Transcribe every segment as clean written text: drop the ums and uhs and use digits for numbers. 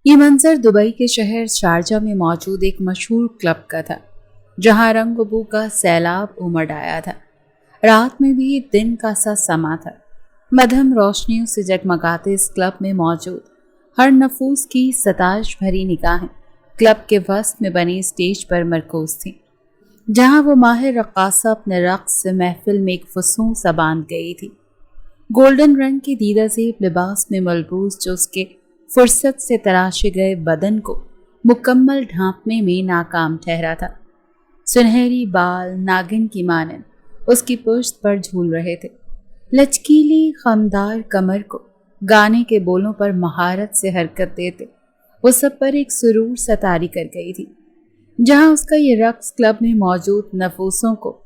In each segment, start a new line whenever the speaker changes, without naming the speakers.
یہ منظر دبئی کے شہر شارجہ میں موجود ایک مشہور کلب کا تھا، جہاں رنگ و بو کا سیلاب امڑ آیا تھا۔ رات میں بھی دن کا سا سما تھا۔ مدھم روشنیوں سے جگمگاتے اس کلب میں موجود ہر نفوس کی ستائش بھری نگاہیں کلب کے وسط میں بنے اسٹیج پر مرکوز تھیں، جہاں وہ ماہر رقاصہ اپنے رقص سے محفل میں ایک فسون سا باندھ گئی تھی۔ گولڈن رنگ کے دیدہ زیب لباس میں ملبوس جو اس کے فرصت سے تراشے گئے بدن کو مکمل ڈھانپنے میں ناکام ٹھہرا تھا۔ سنہری بال ناگن کی مانند اس کی پشت پر جھول رہے تھے، لچکیلی خمدار کمر کو گانے کے بولوں پر مہارت سے حرکت دیتے وہ سب پر ایک سرور سا طاری کر گئی تھی۔ جہاں اس کا یہ رقص کلب میں موجود نفوسوں کو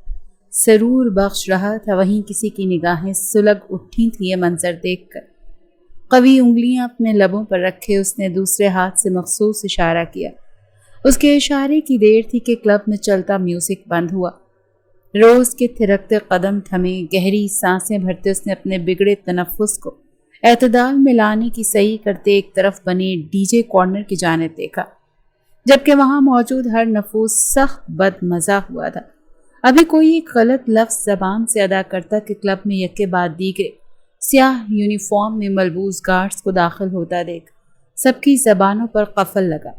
سرور بخش رہا تھا، وہیں کسی کی نگاہیں سلگ اٹھی تھیں یہ منظر دیکھ کر۔ قوی انگلیاں اپنے لبوں پر رکھے اس نے دوسرے ہاتھ سے مخصوص اشارہ کیا۔ اس کے اشارے کی دیر تھی کہ کلب میں چلتا میوزک بند ہوا۔ روز کے تھرکتے قدم تھمے، گہری سانسیں بھرتے اس نے اپنے بگڑے تنفس کو اعتدال میں لانے کی صحیح کرتے ایک طرف بنے ڈی جے کارنر کی جانب دیکھا، جبکہ وہاں موجود ہر نفوس سخت بد مزہ ہوا تھا۔ ابھی کوئی ایک غلط لفظ زبان سے ادا کرتا کہ کلب میں یکے بعد دیگرے سیاہ یونیفارم میں ملبوس گارڈز کو داخل ہوتا دیکھ سب کی زبانوں پر قفل لگا۔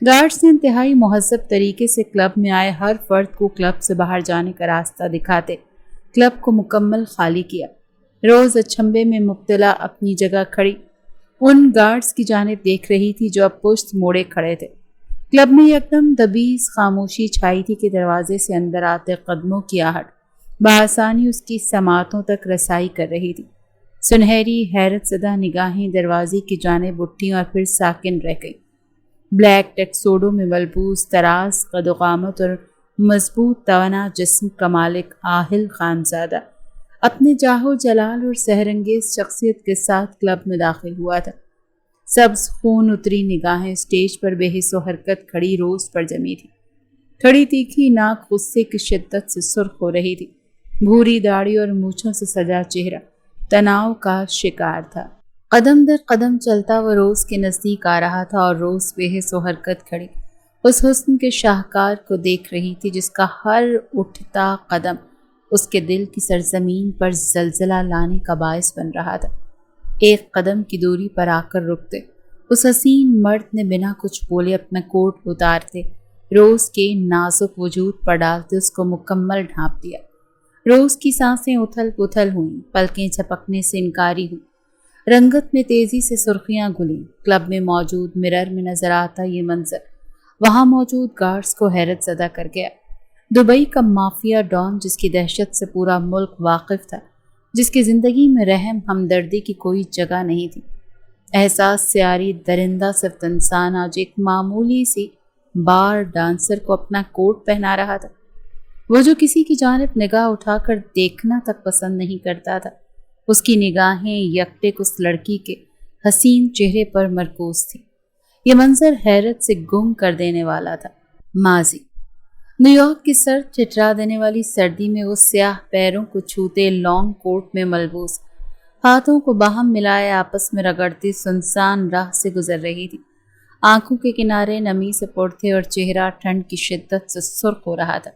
گارڈز نے انتہائی مہذب طریقے سے کلب میں آئے ہر فرد کو کلب سے باہر جانے کا راستہ دکھاتے کلب کو مکمل خالی کیا۔ روز اچھمبے میں مبتلا اپنی جگہ کھڑی ان گارڈز کی جانب دیکھ رہی تھی جو اب پشت موڑے کھڑے تھے۔ کلب میں یکدم دبیز خاموشی چھائی تھی کہ دروازے سے اندر آتے قدموں کی آہٹ بآسانی اس کی سماعتوں تک رسائی کر رہی تھی۔ سنہری حیرت زدہ نگاہیں دروازے کی جانب اٹھیں اور پھر ساکن رہ گئیں۔ بلیک ٹیکسوڈو میں ملبوس تراز قد و قامت اور مضبوط توانا جسم کا مالک آہل خانزادہ اپنے جاہو جلال اور سحرانگیز شخصیت کے ساتھ کلب میں داخل ہوا تھا۔ سبز خون اتری نگاہیں اسٹیج پر بے حس و حرکت کھڑی روز پر جمی تھی۔ کھڑی تیکھی ناک غصے کی شدت سے سرخ ہو رہی تھی۔ بھوری داڑھی اور مونچھوں سے سجا چہرہ تناؤ کا شکار تھا۔ قدم در قدم چلتا وہ روز کے نزدیک آ رہا تھا اور روز بے حس و حرکت کھڑی اس حسن کے شاہکار کو دیکھ رہی تھی جس کا ہر اٹھتا قدم اس کے دل کی سرزمین پر زلزلہ لانے کا باعث بن رہا تھا۔ ایک قدم کی دوری پر آ کر رکتے اس حسین مرد نے بنا کچھ بولے اپنا کوٹ اتارتے روز کے نازک وجود پر ڈالتے اس کو مکمل ڈھانپ دیا۔ روز کی سانسیں اتھل پتھل ہوئیں، پلکیں جھپکنے سے انکاری ہوئیں، رنگت میں تیزی سے سرخیاں گھلیں۔ کلب میں موجود مرر میں نظر آتا یہ منظر وہاں موجود گارڈز کو حیرت زدہ کر گیا۔ دبئی کا مافیا ڈان جس کی دہشت سے پورا ملک واقف تھا، جس کی زندگی میں رحم ہمدردی کی کوئی جگہ نہیں تھی، احساس سے عاری درندہ صفت انسان آج ایک معمولی سی بار ڈانسر کو اپنا کوٹ پہنا رہا تھا۔ وہ جو کسی کی جانب نگاہ اٹھا کر دیکھنا تک پسند نہیں کرتا تھا، اس کی نگاہیں یکٹک اس لڑکی کے حسین چہرے پر مرکوز تھی۔ یہ منظر حیرت سے گم کر دینے والا تھا۔ ماضی نیو یارک کی سرد ٹھٹرا دینے والی سردی میں وہ سیاہ پیروں کو چھوتے لانگ کوٹ میں ملبوس ہاتھوں کو باہم ملائے آپس میں رگڑتی سنسان راہ سے گزر رہی تھی۔ آنکھوں کے کنارے نمی سے پر تھے اور چہرہ ٹھنڈ کی شدت سے سرخ ہو رہا تھا۔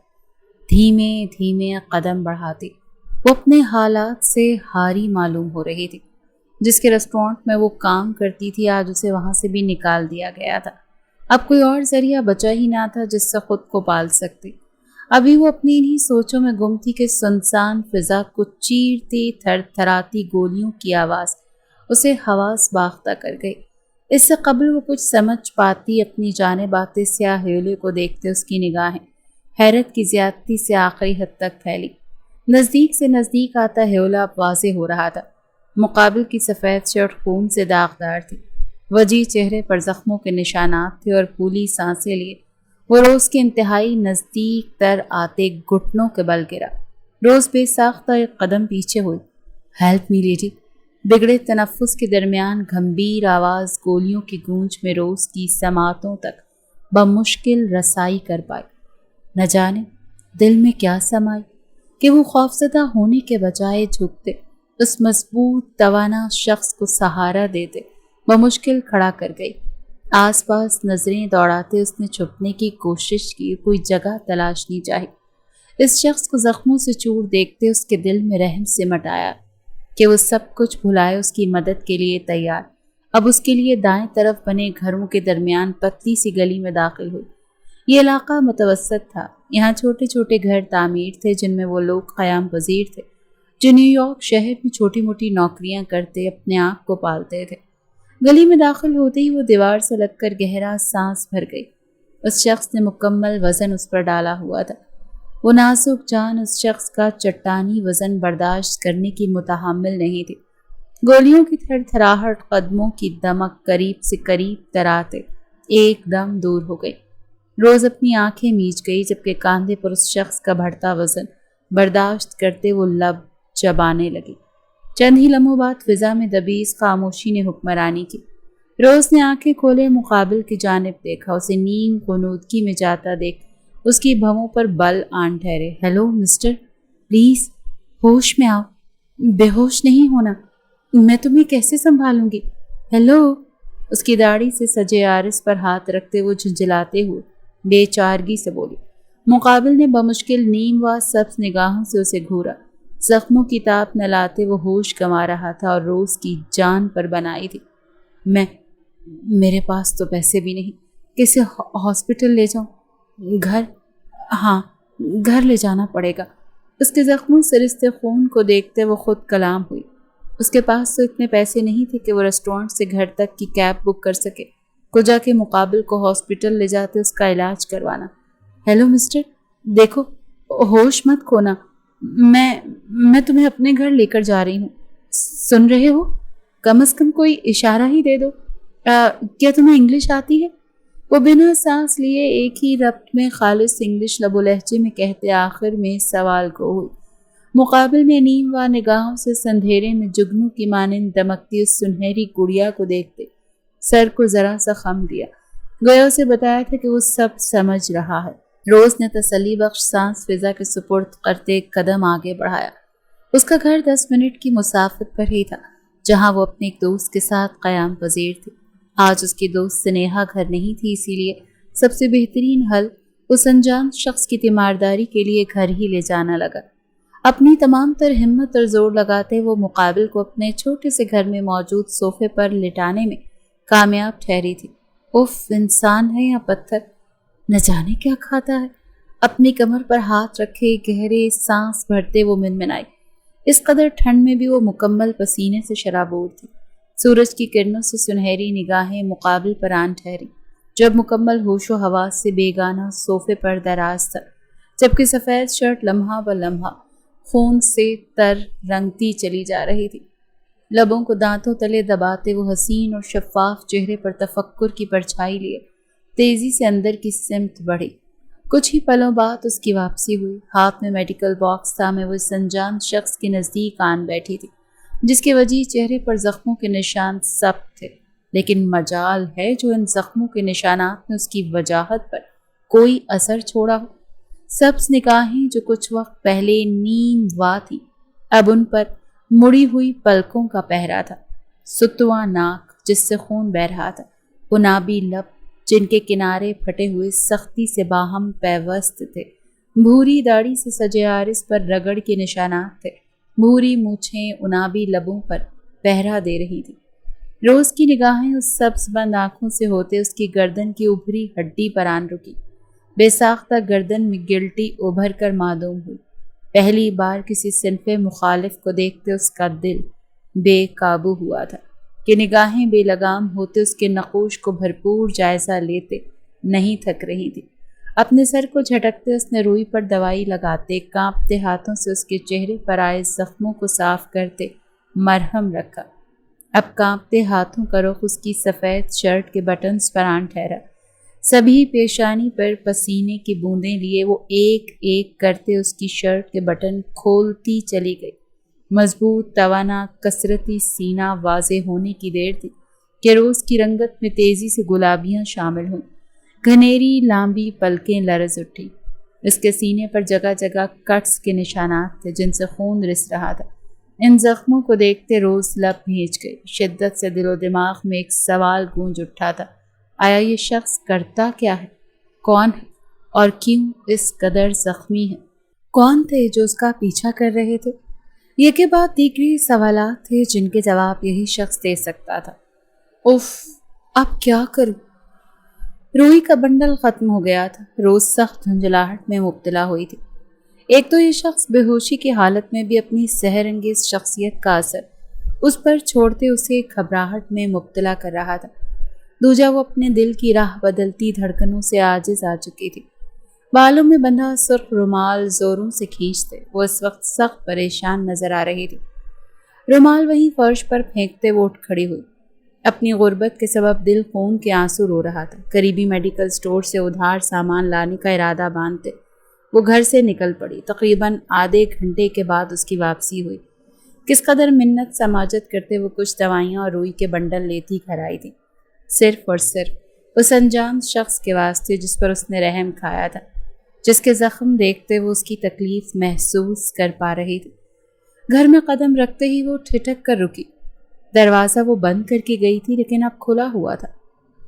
دھیمے دھیمے قدم بڑھاتی وہ اپنے حالات سے ہاری معلوم ہو رہی تھی۔ جس کے ریسٹورانٹ میں وہ کام کرتی تھی آج اسے وہاں سے بھی نکال دیا گیا تھا۔ اب کوئی اور ذریعہ بچا ہی نہ تھا جس سے خود کو پال سکتی۔ ابھی وہ اپنی انہی سوچوں میں گم تھی کہ سنسان فضا کو چیرتی تھر تھراتی گولیوں کی آواز اسے حواس باختہ کر گئی۔ اس سے قبل وہ کچھ سمجھ پاتی اپنی جانب آتے سیاہ ہیولے کو دیکھتے اس کی نگاہیں حیرت کی زیادتی سے آخری حد تک پھیلی۔ نزدیک سے نزدیک آتا ہیولا اب واضح ہو رہا تھا۔ مقابل کی سفید شرٹ خون سے داغدار تھی، وجیح چہرے پر زخموں کے نشانات تھے اور پھولی سانسیں لیے وہ روز کے انتہائی نزدیک تر آتے گھٹنوں کے بل گرا۔ روز بے ساختہ ایک قدم پیچھے ہوئی۔ ہیلپ می لیڈی، بگڑے تنفس کے درمیان گھمبیر آواز گولیوں کی گونج میں روز کی سماعتوں تک بمشکل رسائی کر پائی۔ نہ جانے دل میں کیا سمائی کہ وہ خوفزدہ ہونے کے بجائے جھکتے اس مضبوط توانا شخص کو سہارا دیتے بمشکل کھڑا کر گئی۔ آس پاس نظریں دوڑاتے اس نے چھپنے کی کوشش کی، کوئی جگہ تلاشنی چاہی۔ اس شخص کو زخموں سے چور دیکھتے اس کے دل میں رحم سمٹ آیا کہ وہ سب کچھ بھلائے اس کی مدد کے لیے تیار۔ اب اس کے لیے دائیں طرف بنے گھروں کے درمیان پتلی سی گلی میں داخل ہوئی۔ یہ علاقہ متوسط تھا، یہاں چھوٹے چھوٹے گھر تعمیر تھے جن میں وہ لوگ قیام پذیر تھے جو نیو یارک شہر میں چھوٹی موٹی نوکریاں کرتے اپنے آپ کو پالتے تھے۔ گلی میں داخل ہوتے ہی وہ دیوار سے لگ کر گہرا سانس بھر گئی۔ اس شخص نے مکمل وزن اس پر ڈالا ہوا تھا۔ وہ نازک جان اس شخص کا چٹانی وزن برداشت کرنے کی متحمل نہیں تھی۔ گولیوں کی تھر تھراہٹ، قدموں کی دمک قریب سے قریب تراتے ایک دم دور ہو گئی۔ روز اپنی آنکھیں میچ گئی جبکہ کاندھے پر اس شخص کا بڑھتا وزن برداشت کرتے وہ لب چبانے لگی۔ چند ہی لمحوں بعد فضا میں دبی اس خاموشی نے حکمرانی کی۔ روز نے آنکھیں کھولے مقابل کی جانب دیکھا، اسے نیم غنودگی میں جاتا دیکھ اس کی بھووں پر بل آن ٹھہرے۔ ہیلو مسٹر، پلیز ہوش میں آؤ، بے ہوش نہیں ہونا، میں تمہیں کیسے سنبھالوں گی؟ ہیلو۔ اس کی داڑھی سے سجے عارض پر ہاتھ رکھتے وہ جھنجھلاتے ہوئے بے چارگی سے بولی۔ مقابل نے بمشکل نیم و سبز نگاہوں سے اسے گھورا۔ زخموں کی تاب نہ لاتے وہ ہوش گنوا رہا تھا اور روز کی جان پر بنائی تھی۔ میرے پاس تو پیسے بھی نہیں، کسے ہاسپٹل لے جاؤں؟ ہاں گھر لے جانا پڑے گا۔ اس کے زخموں سے رستے خون کو دیکھتے وہ خود کلام ہوئی۔ اس کے پاس تو اتنے پیسے نہیں تھے کہ وہ ریسٹورنٹ سے گھر تک کی کیب بک کر سکے، کجا کے مقابل کو ہاسپٹل لے جاتے اس کا علاج کروانا۔ ہیلو مسٹر، دیکھو ہوش مت کھونا، میں تمہیں اپنے گھر لے کر جا رہی ہوں، سن رہے ہو؟ کم از کم کوئی اشارہ ہی دے دو۔ کیا تمہیں انگلش آتی ہے؟ وہ بنا سانس لیے ایک ہی ربط میں خالص انگلش لب و لہجے میں کہتے آخر میں سوال کو ہوئی۔ مقابل نے نیم و نگاہوں سے سندھیرے میں جگنوں کی مانند دمکتی اس سنہری گڑیا کو دیکھتے سر کو ذرا سا خم دیا، گویا اسے بتایا تھا کہ وہ سب سمجھ رہا ہے۔ روز نے تسلی بخش سانس فضا کے سپرد کرتے ایک قدم آگے بڑھایا۔ اس کا گھر 10 منٹ کی مسافت پر ہی تھا جہاں وہ اپنے ایک دوست کے ساتھ قیام پذیر تھی۔ آج اس کی دوست سنیہا گھر نہیں تھی، اسی لیے سب سے بہترین حل اس انجان شخص کی تیمارداری کے لیے گھر ہی لے جانا لگا۔ اپنی تمام تر ہمت اور زور لگاتے وہ مقابل کو اپنے چھوٹے سے گھر میں موجود صوفے پر لٹانے میں کامیاب ٹھہری تھی۔ اف، انسان ہے یا پتھر، نہ جانے کیا کھاتا ہے۔ اپنی کمر پر ہاتھ رکھے گہرے سانس بھرتے وہ منمنائی۔ اس قدر ٹھنڈ میں بھی وہ مکمل پسینے سے شرابور تھی۔ سورج کی کرنوں سے سنہری نگاہیں مقابل پر آن ٹھہری جب مکمل ہوش و حواس سے بیگانہ صوفے پر دراز تھا، جبکہ سفید شرٹ لمحہ ب لمحہ خون سے تر رنگتی چلی جا رہی تھی۔ لبوں کو دانتوں تلے دباتے وہ حسین اور شفاف چہرے پر تفکر کی پرچھائی لیے تیزی سے اندر کی سمت بڑھی۔ کچھ ہی پلوں بعد اس کی واپسی ہوئی۔ ہاتھ میں میڈیکل باکس تھا، میں وہ اس انجان شخص کے نزدیک آن بیٹھی تھی جس کے وجہ چہرے پر زخموں کے نشان سب تھے، لیکن مجال ہے جو ان زخموں کے نشانات نے اس کی وجاہت پر کوئی اثر چھوڑا ہو۔ سبز نگاہیں جو کچھ وقت پہلے نیم وا تھی اب ان پر مڑی ہوئی پلکوں کا پہرا تھا۔ ستواں ناک جس سے خون بہہ رہا تھا، انابی لب جن کے کنارے پھٹے ہوئے سختی سے باہم پیوست تھے، بھوری داڑھی سے سجے عارض پر رگڑ کے نشانات تھے، بھوری مونچھیں انابی لبوں پر پہرا دے رہی تھی۔ روز کی نگاہیں اس سبز بند آنکھوں سے ہوتے اس کی گردن کی ابھری ہڈی پر آن رکی۔ بے ساختہ گردن میں گلٹی ابھر کر معدوم ہوئی۔ پہلی بار کسی صنف مخالف کو دیکھتے اس کا دل بے قابو ہوا تھا کہ نگاہیں بے لگام ہوتے اس کے نقوش کو بھرپور جائزہ لیتے نہیں تھک رہی تھی۔ اپنے سر کو جھٹکتے اس نے روئی پر دوائی لگاتے کانپتے ہاتھوں سے اس کے چہرے پر آئے زخموں کو صاف کرتے مرہم رکھا۔ اب کانپتے ہاتھوں کا رخ اس کی سفید شرٹ کے بٹنز پر آن ٹھہرا۔ سبھی پیشانی پر پسینے کی بوندیں لیے وہ ایک ایک کرتے اس کی شرٹ کے بٹن کھولتی چلی گئی۔ مضبوط توانا کثرتی سینہ واضح ہونے کی دیر تھی کہ روز کی رنگت میں تیزی سے گلابیاں شامل ہوئیں۔ گھنیری لامبی پلکیں لرز اٹھی۔ اس کے سینے پر جگہ جگہ کٹس کے نشانات تھے جن سے خون رس رہا تھا۔ ان زخموں کو دیکھتے روز لب بھیج گئی۔ شدت سے دل و دماغ میں ایک سوال گونج اٹھا تھا، آیا یہ شخص کرتا کیا ہے، کون ہے اور کیوں اس قدر زخمی ہے؟ کون تھے جو اس کا پیچھا کر رہے تھے؟ یہ کے بعد دیگری سوالات تھے جن کے جواب یہی شخص دے سکتا تھا۔ اف، اب کیا کروں؟ روئی کا بنڈل ختم ہو گیا تھا۔ روز سخت دھندلاہٹ میں مبتلا ہوئی تھی۔ ایک تو یہ شخص بے ہوشی کی حالت میں بھی اپنی سحر انگیز شخصیت کا اثر اس پر چھوڑتے اسے گھبراہٹ میں مبتلا کر رہا تھا۔ دوجا وہ اپنے دل کی راہ بدلتی دھڑکنوں سے عاجز آ چکی تھی۔ بالوں میں بندھا سرخ رومال زوروں سے کھینچتے وہ اس وقت سخت پریشان نظر آ رہی تھی۔ رومال وہیں فرش پر پھینکتے وہ اٹھ کھڑی ہوئی۔ اپنی غربت کے سبب دل خون کے آنسو رو رہا تھا۔ قریبی میڈیکل سٹور سے ادھار سامان لانے کا ارادہ باندھتے وہ گھر سے نکل پڑی۔ تقریباً آدھے گھنٹے کے بعد اس کی واپسی ہوئی۔ کس قدر منت سماجت کرتے وہ کچھ دوائیاں اور روئی کے بنڈل لیتی گھر آئی تھی، صرف اور صرف اس انجان شخص کے واسطے جس پر اس نے رحم کھایا تھا، جس کے زخم دیکھتے وہ اس کی تکلیف محسوس کر پا رہی تھی۔ گھر میں قدم رکھتے ہی وہ ٹھٹک کر رکی۔ دروازہ وہ بند کر کے گئی تھی لیکن اب کھلا ہوا تھا۔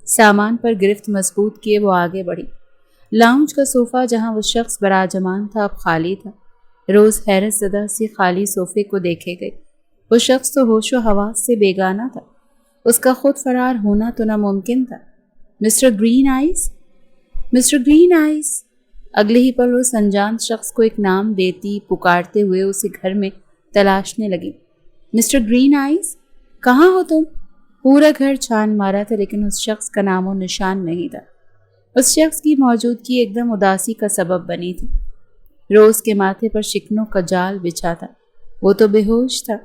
سامان پر گرفت مضبوط کیے وہ آگے بڑھی۔ لاؤنج کا صوفہ جہاں وہ شخص براجمان تھا اب خالی تھا۔ روز حیرت زدہ سی خالی صوفے کو دیکھے گئی۔ وہ شخص تو ہوش و حواس سے بیگانہ تھا۔ اس کا خود فرار ہونا تو ناممکن تھا۔ Mister green eyes, mister green eyes. اگلے ہی پل اس انجان شخص کو ایک نام دیتی پکارتے ہوئے اسے گھر میں تلاشنے لگی۔ مسٹر گرین آئیز، کہاں ہو تم؟ پورا گھر چھان مارا تھا لیکن اس شخص کا نام و نشان نہیں تھا۔ اس شخص کی موجودگی ایک دم اداسی کا سبب بنی تھی۔ روز کے ماتھے پر شکنوں کا جال بچھا تھا۔ وہ تو بے ہوش تھا،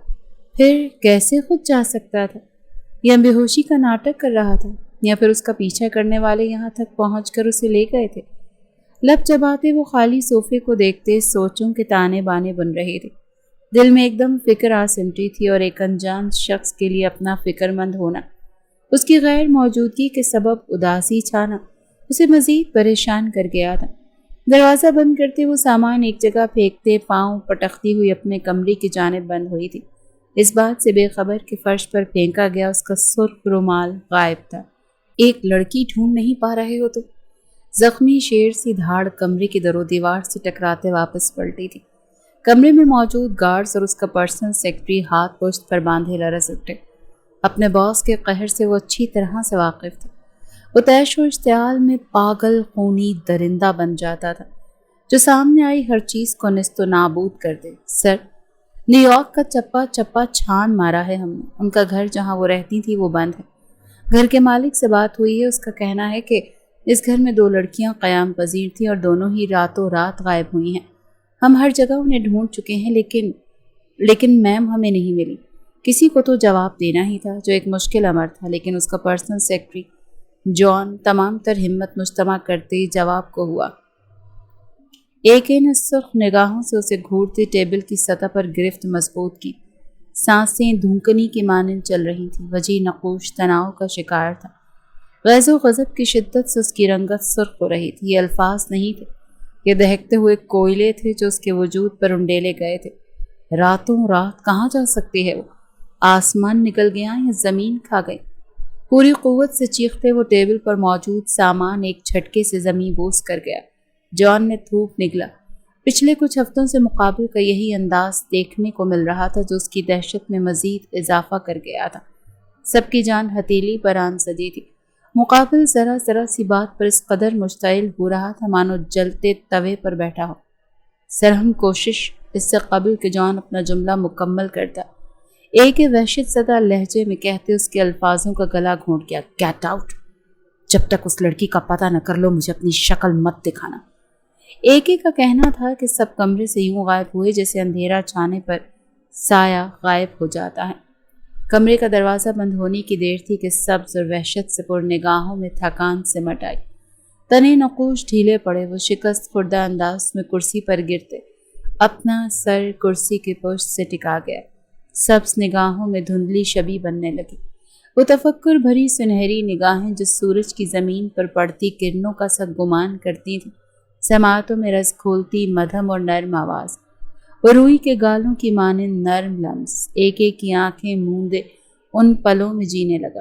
پھر کیسے خود جا سکتا تھا؟ یا بے ہوشی کا ناٹک کر رہا تھا، یا پھر اس کا پیچھا کرنے والے یہاں تک پہنچ کر اسے لے گئے تھے؟ لب چباتے وہ خالی صوفے کو دیکھتے سوچوں کے تانے بانے بن رہے تھے۔ دل میں ایک دم فکر آ سمٹی تھی اور ایک انجان شخص کے لیے اپنا فکر مند ہونا، اس کی غیر موجودگی کے سبب اداسی چھانا اسے مزید پریشان کر گیا تھا۔ دروازہ بند کرتے وہ سامان ایک جگہ پھینکتے پاؤں پٹکتی ہوئی اپنے کمرے کی جانب بند ہوئی تھی، اس بات سے بے خبر کہ فرش پر پھینکا گیا اس کا سرخ رومال غائب تھا۔ ایک لڑکی ڈھونڈ نہیں پا رہے ہو تو؟ زخمی شیر سی دھاڑ کمرے کی در و دیوار سے ٹکراتے واپس پلٹی تھی۔ کمرے میں موجود گارڈز اور اس کا پرسنل سیکرٹری ہاتھ پشت پر باندھے لرز اٹھے۔ اپنے باس کے قہر سے وہ اچھی طرح سے واقف تھا۔ وہ تیش و اشتعال میں پاگل خونی درندہ بن جاتا تھا جو سامنے آئی ہر چیز کو نیست و نابود کر دے۔ سر، نیو یارک کا چپا چپا چھان مارا ہے ہم نے۔ ان کا گھر جہاں وہ رہتی تھی وہ بند ہے۔ گھر کے مالک سے بات ہوئی ہے، اس کا کہنا ہے کہ اس گھر میں 2 لڑکیاں قیام پذیر تھیں اور دونوں ہی راتوں رات غائب ہوئی ہیں۔ ہم ہر جگہ انہیں ڈھونڈ چکے ہیں لیکن میم ہمیں نہیں ملی۔ کسی کو تو جواب دینا ہی تھا جو ایک مشکل امر تھا، لیکن اس کا پرسنل سیکرٹری جان تمام تر ہمت مجتمع کرتے جواب کو ہوا۔ ایک نے سرخ نگاہوں سے اسے گھورتے ٹیبل کی سطح پر گرفت مضبوط کی۔ سانسیں دھونکنی کی مانند چل رہی تھیں۔ وجہ نقوش تناؤ کا شکار تھا۔ غیظ و غضب کی شدت سے اس کی رنگت سرخ ہو رہی تھی۔ یہ الفاظ نہیں تھے، یہ دہکتے ہوئے کوئلے تھے جو اس کے وجود پر انڈیلے گئے تھے۔ راتوں رات کہاں جا سکتی ہے وہ؟ آسمان نکل گیا یا زمین کھا گئی؟ پوری قوت سے چیختے وہ ٹیبل پر موجود سامان ایک جھٹکے سے زمین بوس کر گیا۔ جان نے تھوک نگلا۔ پچھلے کچھ ہفتوں سے مقابل کا یہی انداز دیکھنے کو مل رہا تھا جو اس کی دہشت میں مزید اضافہ کر گیا تھا۔ سب کی جان ہتیلی پر آن سجی تھی۔ مقابل ذرا ذرا سی بات پر اس قدر مشتعل ہو رہا تھا مانو جلتے توے پر بیٹھا ہو۔ سرہم کوشش اس سے قبل کہ جان اپنا جملہ مکمل کرتا، ایک وحشت زدہ لہجے میں کہتے اس کے الفاظوں کا گلا گھونٹ گیا۔ Get out! جب تک اس لڑکی کا پتہ نہ کر لو مجھے اپنی شکل مت دکھانا۔ ایک کا کہنا تھا کہ سب کمرے سے یوں غائب ہوئے جیسے اندھیرا چھانے پر سایہ غائب ہو جاتا ہے۔ کمرے کا دروازہ بند ہونے کی دیر تھی کہ سبز اور وحشت سے پر نگاہوں میں تھکان سمٹ آئی۔ تنے نقوش ڈھیلے پڑے، وہ شکست خوردہ انداز میں کرسی پر گرتے، اپنا سر کرسی کے پشت سے ٹکا گیا۔ سبز نگاہوں میں دھندلی شبی بننے لگی۔ وہ تفکر بھری سنہری نگاہیں جو سورج کی زمین پر پڑتی کرنوں کا سا گمان کرتی تھیں، سماعتوں میں رس کھولتی مدھم اور نرم آواز، وہ روئی کے گالوں کی مانند نرم لمس، ایک کی آنکھیں موندے ان پلوں میں جینے لگا۔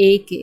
AK,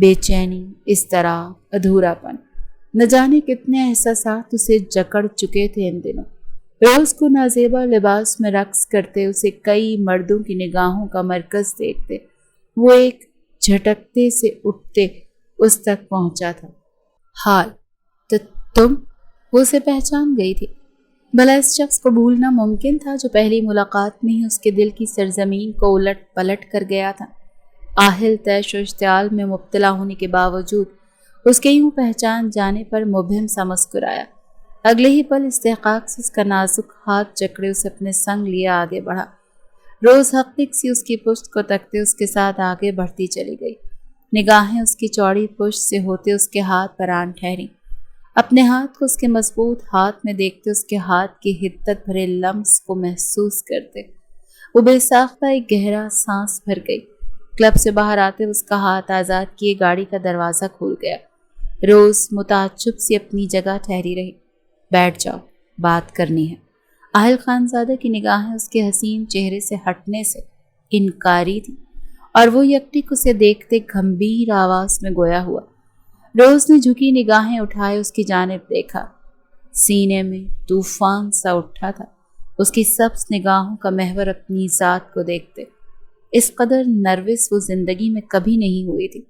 بے چینی، اضطراب، ادھوراپن، نہ جانے کتنے احساسات اسے جکڑ چکے تھے ان دنوں۔ روز کو نازیبا لباس میں رقص کرتے، اسے کئی مردوں کی نگاہوں کا مرکز دیکھتے، وہ ایک جھٹکتے سے اٹھتے اس تک پہنچا تھا۔ حال تو تم، وہ اسے پہچان گئی تھی۔ بھلا اس شخص کو بھولنا ممکن تھا جو پہلی ملاقات میں ہی اس کے دل کی سرزمین کو الٹ پلٹ کر گیا تھا۔ آہل تیش و اشتعال میں مبتلا ہونے کے باوجود اس کے یوں پہچان جانے پر مبہم سا مسکرایا۔ اگلے ہی پل استحقاق سے اس کا نازک ہاتھ جکڑے اسے اپنے سنگ لیے آگے بڑھا۔ روز حقیق سی اس کی پشت کو تکتے اس کے ساتھ آگے بڑھتی چلی گئی۔ نگاہیں اس کی چوڑی پشت سے ہوتے اس کے ہاتھ پر آن ٹھہری۔ اپنے ہاتھ کو اس کے مضبوط ہاتھ میں دیکھتے اس کے ہاتھ کی حدت بھرے لمس کو محسوس کرتے وہ بے ساختہ ایک گہرا سانس بھر گئی۔ کلب سے باہر آتے اس کا ہاتھ آزاد کیے گاڑی کا دروازہ کھول گیا۔ روز متعجب سی اپنی جگہ ٹھہری رہی۔ بیٹھ جاؤ، بات کرنی ہے۔ آہل خانزادہ کی نگاہیں اس کے حسین چہرے سے ہٹنے سے انکاری تھی اور وہ یکٹک اسے دیکھتے گھمبیر آواز میں گویا ہوا۔ روز نے جھکی نگاہیں اٹھائے اس کی جانب دیکھا۔ سینے میں طوفان سا اٹھا تھا اس کی سبز نگاہوں کا محور اپنی ذات کو دیکھتے۔ اس قدر نروس وہ زندگی میں کبھی نہیں ہوئی تھی۔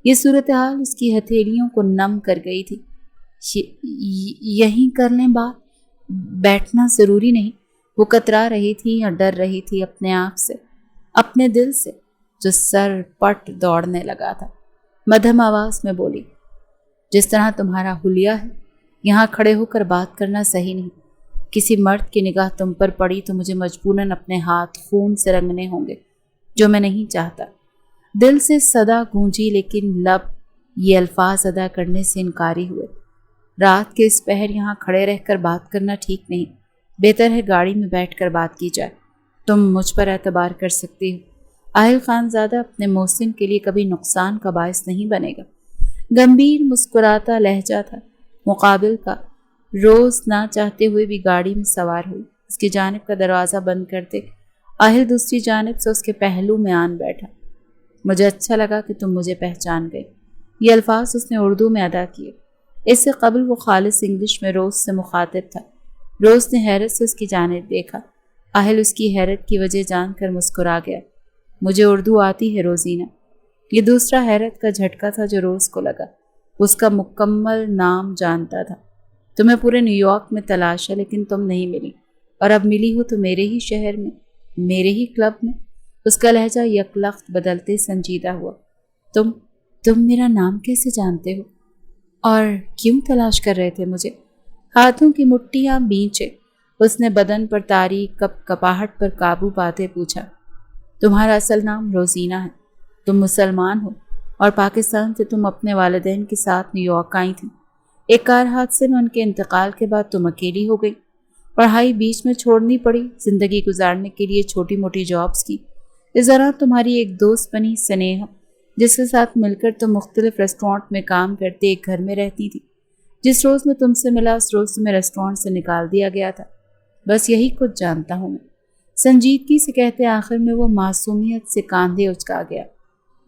یہ صورتحال اس کی ہتھیلیوں کو نم کر گئی تھی۔ یہیں کر لیں بات، بیٹھنا ضروری نہیں، وہ کترا رہی تھی یا ڈر رہی تھی اپنے آپ سے، اپنے دل سے جو سر پٹ دوڑنے لگا تھا۔ مدھم آواز میں بولی، جس طرح تمہارا حلیہ ہے، یہاں کھڑے ہو کر بات کرنا صحیح نہیں۔ کسی مرد کی نگاہ تم پر پڑی تو مجھے مجبوراً اپنے ہاتھ خون سے رنگنے ہوں گے، جو میں نہیں چاہتا۔ دل سے صدا گونجی لیکن لب یہ الفاظ ادا کرنے سے انکاری ہوئے۔ رات کے اس پہر یہاں کھڑے رہ کر بات کرنا ٹھیک نہیں، بہتر ہے گاڑی میں بیٹھ کر بات کی جائے۔ تم مجھ پر اعتبار کر سکتی ہو۔ آہل خانزادہ اپنے محسن کے لیے کبھی نقصان کا باعث نہیں بنے گا۔ گمبھیر مسکراتا لہجہ تھا مقابل کا۔ روز نہ چاہتے ہوئے بھی گاڑی میں سوار ہوئی۔ اس کی جانب کا دروازہ بند کرتے آہل دوسری جانب سے اس کے پہلو میں آن بیٹھا۔ مجھے اچھا لگا کہ تم مجھے پہچان گئے۔ یہ الفاظ اس نے اردو میں ادا کیے۔ اس سے قبل وہ خالص انگلش میں روز سے مخاطب تھا۔ روز نے حیرت سے اس کی جانب دیکھا۔ آہل اس کی حیرت کی وجہ جان کر مسکرا گیا۔ مجھے اردو آتی ہے روزینہ۔ یہ دوسرا حیرت کا جھٹکا تھا جو روز کو لگا۔ اس کا مکمل نام جانتا تھا۔ تمہیں پورے نیو یارک میں تلاشا لیکن تم نہیں ملی، اور اب ملی ہو تو میرے ہی شہر میں، میرے ہی کلب میں۔ اس کا لہجہ یکلخت بدلتے سنجیدہ ہوا۔ تم میرا نام کیسے جانتے ہو؟ اور کیوں تلاش کر رہے تھے مجھے؟ ہاتھوں کی مٹھیاں بھینچے اس نے بدن پر تاریک کپاہٹ پر قابو پاتے پوچھا۔ تمہارا اصل نام روزینہ ہے، تم مسلمان ہو اور پاکستان سے تم اپنے والدین کے ساتھ نیو یارک آئی تھی۔ ایک کار حادثے میں ان کے انتقال کے بعد تم اکیلی ہو گئی، پڑھائی بیچ میں چھوڑنی پڑی، زندگی گزارنے کے لیے چھوٹی موٹی جابس کی۔ اس دوران تمہاری ایک دوست بنی سنیہا، جس کے ساتھ مل کر تم مختلف ریسٹورانٹ میں کام کرتے ایک گھر میں رہتی تھی۔ جس روز میں تم سے ملا اس روز تمہیں ریسٹورانٹ سے نکال دیا گیا تھا۔ بس یہی کچھ جانتا ہوں میں، سنجیدگی سے کہتے آخر میں وہ معصومیت سے کاندھے اچکا گیا۔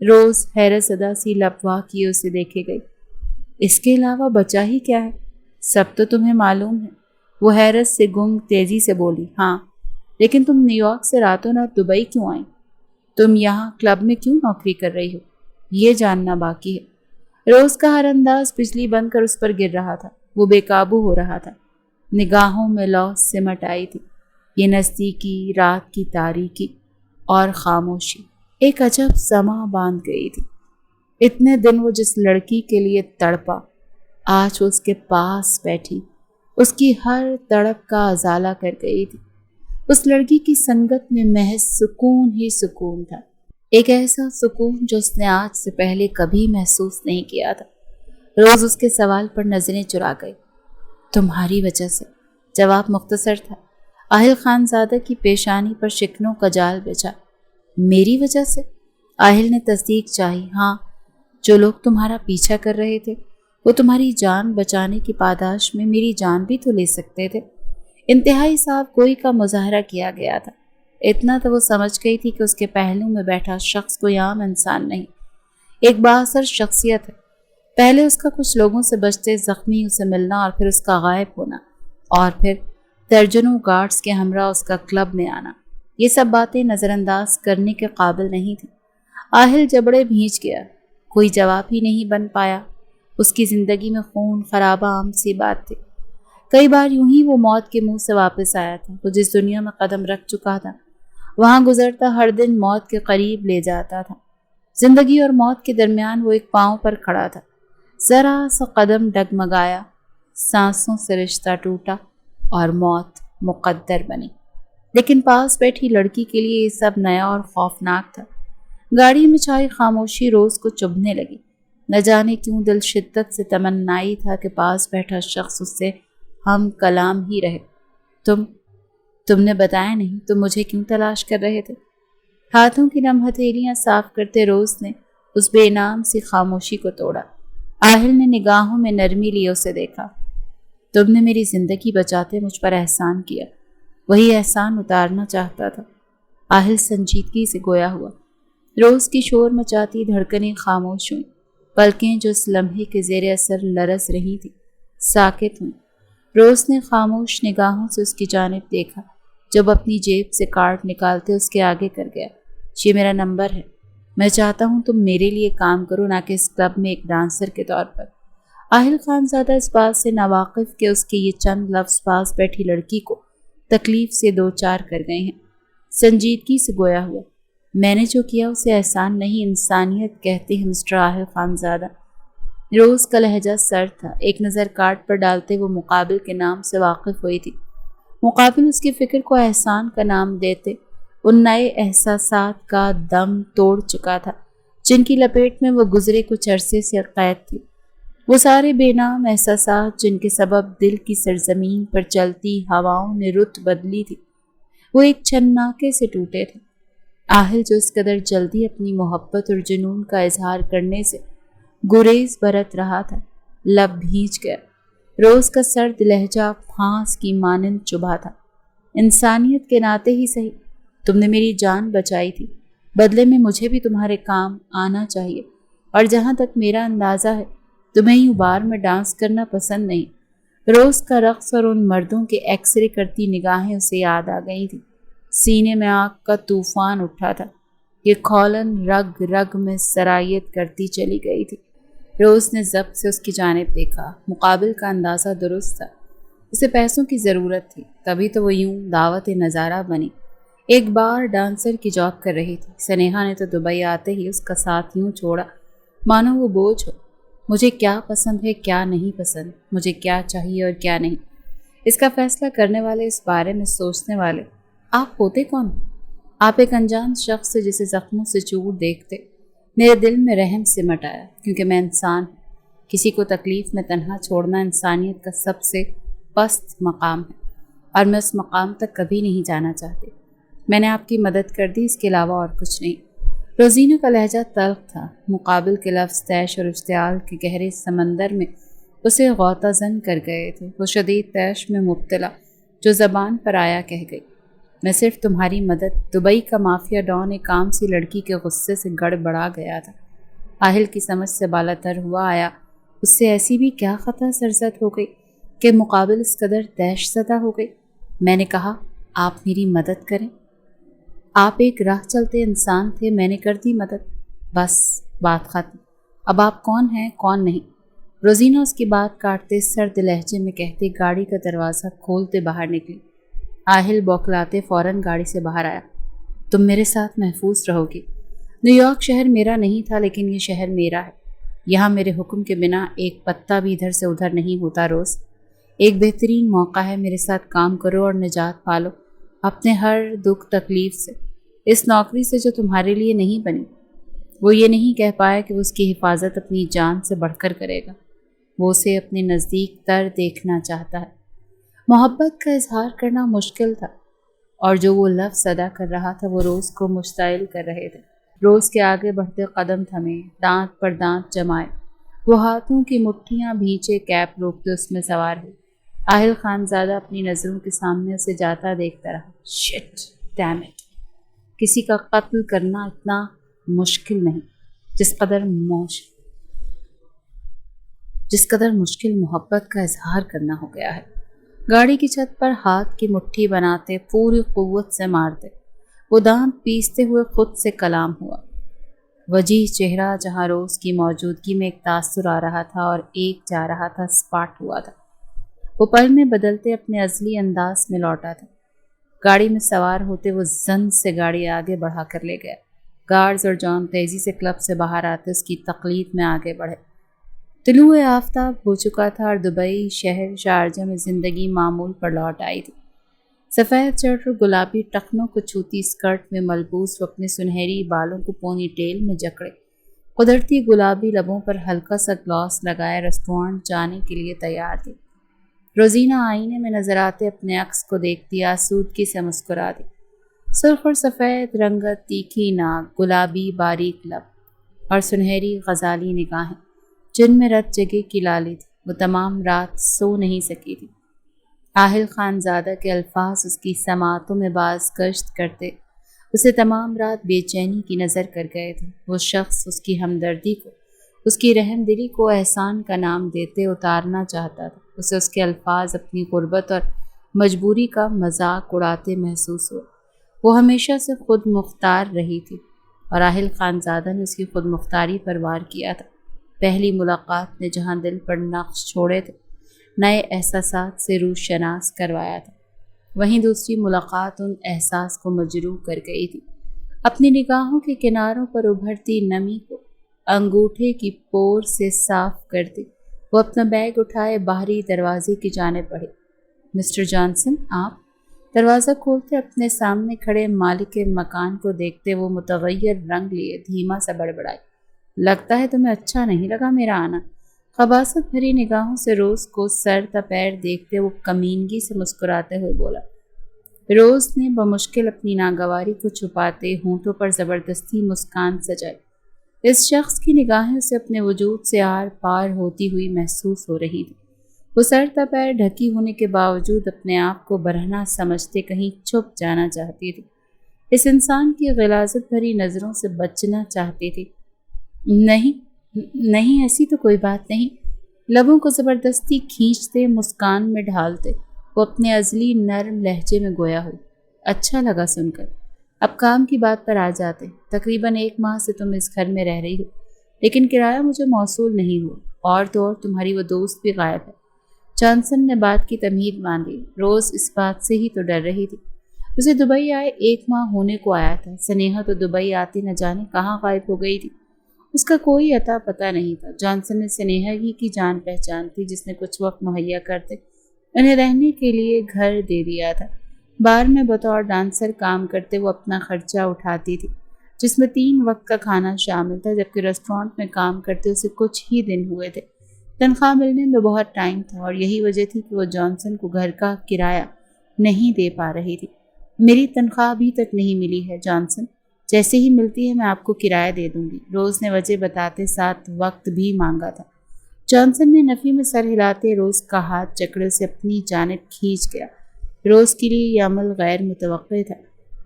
روز حیرت زدہ سی لبوا کیے اسے دیکھے گئی۔ اس کے علاوہ بچا ہی کیا ہے؟ سب تو تمہیں معلوم ہے۔ وہ حیرت سے گنگ تیزی سے بولی، ہاں، لیکن تم نیو یارک سے راتوں رات دبئی کیوں آئیں؟ تم یہاں کلب میں کیوں نوکری کر رہی ہو؟ یہ جاننا باقی ہے۔ روز کا ہر انداز بجلی بن کر اس پر گر رہا تھا۔ وہ بے قابو ہو رہا تھا۔ نگاہوں میں لو سمٹ آئی تھی۔ یہ نزدیکی، رات کی تاریکی اور خاموشی ایک عجب سما باندھ گئی تھی۔ اتنے دن وہ جس لڑکی کے لیے تڑپا، آج وہ اس کے پاس بیٹھی اس کی ہر تڑپ کا ازالہ کر گئی تھی۔ اس لڑکی کی سنگت میں محض سکون ہی سکون تھا، ایک ایسا سکون جو اس نے آج سے پہلے کبھی محسوس نہیں کیا تھا۔ روز اس کے سوال پر نظریں چرا گئی۔ تمہاری وجہ سے، جواب مختصر تھا۔ آہل خانزادہ کی پیشانی پر شکنوں کا جال بچھا۔ میری وجہ سے؟ آہل نے تصدیق چاہی۔ ہاں، جو لوگ تمہارا پیچھا کر رہے تھے وہ تمہاری جان بچانے کی پاداش میں میری جان بھی تو لے سکتے تھے۔ انتہائی صاف گوئی کا مظاہرہ کیا گیا تھا۔ اتنا تو وہ سمجھ گئی تھی کہ اس کے پہلو میں بیٹھا شخص کوئی عام انسان نہیں، ایک بااثر شخصیت ہے۔ پہلے اس کا کچھ لوگوں سے بچتے زخمی اسے ملنا اور پھر اس کا غائب ہونا اور پھر درجنوں گارڈز کے ہمراہ اس کا کلب میں آنا، یہ سب باتیں نظر انداز کرنے کے قابل نہیں تھیں۔ آہل جبڑے بھیج گیا، کوئی جواب ہی نہیں بن پایا۔ اس کی زندگی میں خون خرابہ عام سی بات تھی۔ کئی بار یوں ہی وہ موت کے منہ سے واپس آیا تھا۔ وہ جس دنیا میں قدم رکھ چکا تھا وہاں گزرتا ہر دن موت کے قریب لے جاتا تھا۔ زندگی اور موت کے درمیان وہ ایک پاؤں پر کھڑا تھا۔ ذرا سا قدم ڈگمگایا، سانسوں سے رشتہ ٹوٹا اور موت مقدر بنی۔ لیکن پاس بیٹھی لڑکی کے لیے یہ سب نیا اور خوفناک تھا۔ گاڑی میں چھائی خاموشی روز کو چبھنے لگی۔ نہ جانے کیوں دل شدت سے تمنائی تھا کہ پاس بیٹھا شخص اس سے ہم کلام ہی رہے۔ تم نے بتایا نہیں تم مجھے کیوں تلاش کر رہے تھے؟ ہاتھوں کی نم ہتھیلیاں صاف کرتے روز نے اس بے نام سی خاموشی کو توڑا۔ آہل نے نگاہوں میں نرمی لیے اسے دیکھا۔ تم نے میری زندگی بچاتے مجھ پر احسان کیا، وہی احسان اتارنا چاہتا تھا۔ آہل سنجیدگی سے گویا ہوا۔ روز کی شور مچاتی دھڑکنیں خاموش ہوئیں، پلکیں جو اس لمحے کے زیر اثر لرز رہی تھی ساکت ہوئیں۔ روز نے خاموش نگاہوں سے اس کی جانب دیکھا، جب اپنی جیب سے کارڈ نکالتے اس کے آگے کر گیا۔ یہ میرا نمبر ہے، میں چاہتا ہوں تم میرے لیے کام کرو، نہ کہ اس کلب میں ایک ڈانسر کے طور پر۔ آہل خان زیادہ اس بات سے ناواقف کہ اس کے یہ چند لفظ پاس بیٹھی لڑکی کو تکلیف سے دو چار کر گئے ہیں، سنجیدگی سے گویا ہوا۔ میں نے جو کیا اسے احسان نہیں انسانیت کہتے ہیں مسٹر آہل خان زادہ۔ روز کا لہجہ سرد تھا۔ ایک نظر کارڈ پر ڈالتے وہ مقابل کے نام سے واقف ہوئی تھی۔ مقابل اس کی فکر کو احسان کا نام دیتے ان نئے احساسات کا دم توڑ چکا تھا جن کی لپیٹ میں وہ گزرے کچھ عرصے سے قید تھی۔ وہ سارے بے نام احساسات جن کے سبب دل کی سرزمین پر چلتی ہواؤں نے رت بدلی تھی، وہ ایک چھناکے سے ٹوٹے تھے۔ آہل جو اس قدر جلدی اپنی محبت اور جنون کا اظہار کرنے سے گریز برت رہا تھا، لب بھیج گیا۔ روز کا سرد لہجہ پھانس کی مانند چبھا تھا۔ انسانیت کے ناطے ہی صحیح، تم نے میری جان بچائی تھی، بدلے میں مجھے بھی تمہارے کام آنا چاہیے، اور جہاں تک میرا اندازہ ہے تمہیں یوں بار میں ڈانس کرنا پسند نہیں۔ روز کا رقص اور ان مردوں کے ایکس رے کرتی نگاہیں اسے یاد آ گئی تھی۔ سینے میں آگ کا طوفان اٹھا تھا، یہ کھولن رگ رگ میں سرایت کرتی چلی گئی تھی۔ روز نے ضبط سے اس کی جانب دیکھا۔ مقابل کا اندازہ درست تھا، اسے پیسوں کی ضرورت تھی، تبھی تو وہ یوں دعوت نظارہ بنی۔ ایک بار ڈانسر کی جاب کر رہی تھی۔ سنیہا نے تو دبئی آتے ہی اس کا ساتھ یوں چھوڑا مانو وہ بوجھ ہو۔ مجھے کیا پسند ہے کیا نہیں پسند، مجھے کیا چاہیے اور کیا نہیں، اس کا فیصلہ کرنے والے، اس بارے میں سوچنے والے آپ ہوتے کون؟ آپ ایک انجان شخص سے جسے زخموں سے چور دیکھتے میرے دل میں رحم سمٹ آیا، کیونکہ میں انسان ہوں۔ کسی کو تکلیف میں تنہا چھوڑنا انسانیت کا سب سے پست مقام ہے، اور میں اس مقام تک کبھی نہیں جانا چاہتی۔ میں نے آپ کی مدد کر دی، اس کے علاوہ اور کچھ نہیں۔ روزینہ کا لہجہ تلخ تھا۔ مقابل کے لفظ طیش اور اشتعال کے گہرے سمندر میں اسے غوطہ زن کر گئے تھے۔ وہ شدید طیش میں مبتلا جو زبان پر آیا کہہ گئی، میں صرف تمہاری مدد۔ دبئی کا مافیا ڈان ایک عام سی لڑکی کے غصے سے گڑبڑا گیا تھا۔ آہل کی سمجھ سے بالا تر ہوا آیا اس سے ایسی بھی کیا خطا سرزد ہو گئی کہ مقابل اس قدر طیش زدہ ہو گئی۔ میں نے کہا آپ میری مدد کریں۔ آپ ایک راہ چلتے انسان تھے، میں نے کر دی مدد، بس بات ختم۔ اب آپ کون ہیں کون نہیں؟ روزینہ اس کی بات کاٹتے سرد لہجے میں کہتے گاڑی کا دروازہ کھولتے باہر نکلی۔ آہل بوکلاتے فوراً گاڑی سے باہر آیا۔ تم میرے ساتھ محفوظ رہو گی۔ نیو یارک شہر میرا نہیں تھا، لیکن یہ شہر میرا ہے۔ یہاں میرے حکم کے بنا ایک پتا بھی ادھر سے ادھر نہیں ہوتا۔ روز ایک بہترین موقع ہے، میرے ساتھ کام کرو اور نجات پالو اپنے ہر دکھ تکلیف سے، اس نوکری سے جو تمہارے لیے نہیں بنی۔ وہ یہ نہیں کہہ پایا کہ وہ اس کی حفاظت اپنی جان سے بڑھ کر کرے گا۔ وہ اسے اپنے نزدیک تر دیکھنا چاہتا ہے۔ محبت کا اظہار کرنا مشکل تھا، اور جو وہ لفظ ادا کر رہا تھا وہ روز کو مشتعل کر رہے تھے۔ روز کے آگے بڑھتے قدم تھمے، دانت پر دانت جمائے، وہ ہاتھوں کی مٹھیاں بھینچے کیپ روکتے اس میں سوار ہوئے۔ آہل خان زادہ اپنی نظروں کے سامنے اسے جاتا دیکھتا رہا۔ شٹ ڈیم اٹ، کسی کا قتل کرنا اتنا مشکل نہیں، جس قدر مشکل محبت کا اظہار کرنا ہو گیا ہے۔ گاڑی کی چھت پر ہاتھ کی مٹھی بناتے پوری قوت سے مارتے، وہ دانت پیستے ہوئے خود سے کلام ہوا۔ وجیح چہرہ جہاں روز کی موجودگی میں ایک تاثر آ رہا تھا اور ایک جا رہا تھا، سپاٹ ہوا تھا۔ وہ پل میں بدلتے اپنے اصلی انداز میں لوٹا تھا۔ گاڑی میں سوار ہوتے وہ زن سے گاڑی آگے بڑھا کر لے گیا۔ گارڈز اور جان تیزی سے کلب سے باہر آتے اس کی تقلید میں آگے بڑھے۔ طلوع آفتاب ہو چکا تھا اور دبئی شہر شارجہ میں زندگی معمول پر لوٹ آئی تھی۔ سفید شرٹ اور گلابی ٹخنوں کو چھوتی اسکرٹ میں ملبوس وہ اپنے سنہری بالوں کو پونی ٹیل میں جکڑے، قدرتی گلابی لبوں پر ہلکا سا گلاس لگائے ریسٹورانٹ جانے کے لیے تیار تھی۔ روزینہ آئینے میں نظر آتے اپنے عکس کو دیکھتی آسودگی سے مسکرا دی۔ سرخ اور سفید رنگت، تیکھی ناک، گلابی باریک لب اور سنہری غزالی نگاہیں جن میں رت جگہ کی لالی تھی۔ وہ تمام رات سو نہیں سکی تھی۔ آہل خان زادہ کے الفاظ اس کی سماعتوں میں باز گشت کرتے اسے تمام رات بے چینی کی نظر کر گئے تھے۔ وہ شخص اس کی ہمدردی کو، اس کی رحم دلی کو احسان کا نام دیتے اتارنا چاہتا تھا۔ اسے اس کے الفاظ اپنی غربت اور مجبوری کا مذاق اڑاتے محسوس ہوئے۔ وہ ہمیشہ سے خود مختار رہی تھی اور آہل خان زادہ نے اس کی خود مختاری پر وار کیا تھا۔ پہلی ملاقات نے جہاں دل پر نقش چھوڑے تھے، نئے احساسات سے روح شناس کروایا تھا، وہیں دوسری ملاقات ان احساس کو مجروح کر گئی تھی۔ اپنی نگاہوں کے کناروں پر ابھرتی نمی کو انگوٹھے کی پور سے صاف کرتی وہ اپنا بیگ اٹھائے باہری دروازے کی جانب بڑھی۔ مسٹر جانسن، آپ؟ دروازہ کھولتے اپنے سامنے کھڑے مالک مکان کو دیکھتے وہ متغیر رنگ لیے دھیما سا بڑبڑائی، لگتا ہے تمہیں اچھا نہیں لگا میرا آنا؟ خباثت بھری نگاہوں سے روز کو سر تا پیر دیکھتے وہ کمینگی سے مسکراتے ہوئے بولا۔ روز نے بمشکل اپنی ناگواری کو چھپاتے ہونٹوں پر زبردستی مسکان سجائی۔ اس شخص کی نگاہیں اسے اپنے وجود سے آر پار ہوتی ہوئی محسوس ہو رہی تھی۔ وہ سر تا پیر ڈھکی ہونے کے باوجود اپنے آپ کو برہنہ سمجھتے کہیں چھپ جانا چاہتی تھی۔ اس انسان کی غلاظت بھری نظروں سے بچنا چاہتی تھی۔ نہیں ایسی تو کوئی بات نہیں۔ لبوں کو زبردستی کھینچتے مسکان میں ڈھالتے وہ اپنے ازلی نرم لہجے میں گویا ہوئی۔ اچھا لگا سن کر۔ اب کام کی بات پر آ جاتے۔ تقریباً 1 ماہ سے تم اس گھر میں رہ رہی ہو، لیکن کرایہ مجھے موصول نہیں ہوا، اور تو اور تمہاری وہ دوست بھی غائب ہے۔ جانسن نے بات کی تمہید باندھی۔ روز اس بات سے ہی تو ڈر رہی تھی۔ اسے دبئی آئے 1 ماہ ہونے کو آیا تھا۔ سنیہا تو دبئی آتی نہ جانے کہاں غائب ہو گئی تھی، اس کا کوئی عطا پتہ نہیں تھا۔ جانسن نے سنیہا ہی کی جان پہچان تھی جس نے کچھ وقت مہیا کرتے انہیں رہنے کے لیے گھر دے دیا تھا۔ بار میں بطور ڈانسر کام کرتے وہ اپنا خرچہ اٹھاتی تھی، جس میں 3 وقت کا کھانا شامل تھا، جبکہ ریسٹورانٹ میں کام کرتے اسے کچھ ہی دن ہوئے تھے۔ تنخواہ ملنے میں بہت ٹائم تھا اور یہی وجہ تھی کہ وہ جانسن کو گھر کا کرایہ نہیں دے پا رہی تھی۔ میری تنخواہ ابھی تک نہیں ملی ہے جانسن، جیسے ہی ملتی ہے میں آپ کو کرایہ دے دوں گی، روز نے وجہ بتاتے ساتھ وقت بھی مانگا تھا۔ جانسن نے نفی میں سر ہلاتے روز کا ہاتھ جکڑے سے اپنی جانب کھینچ گیا۔ روز کے لیے یہ عمل غیر متوقع تھا۔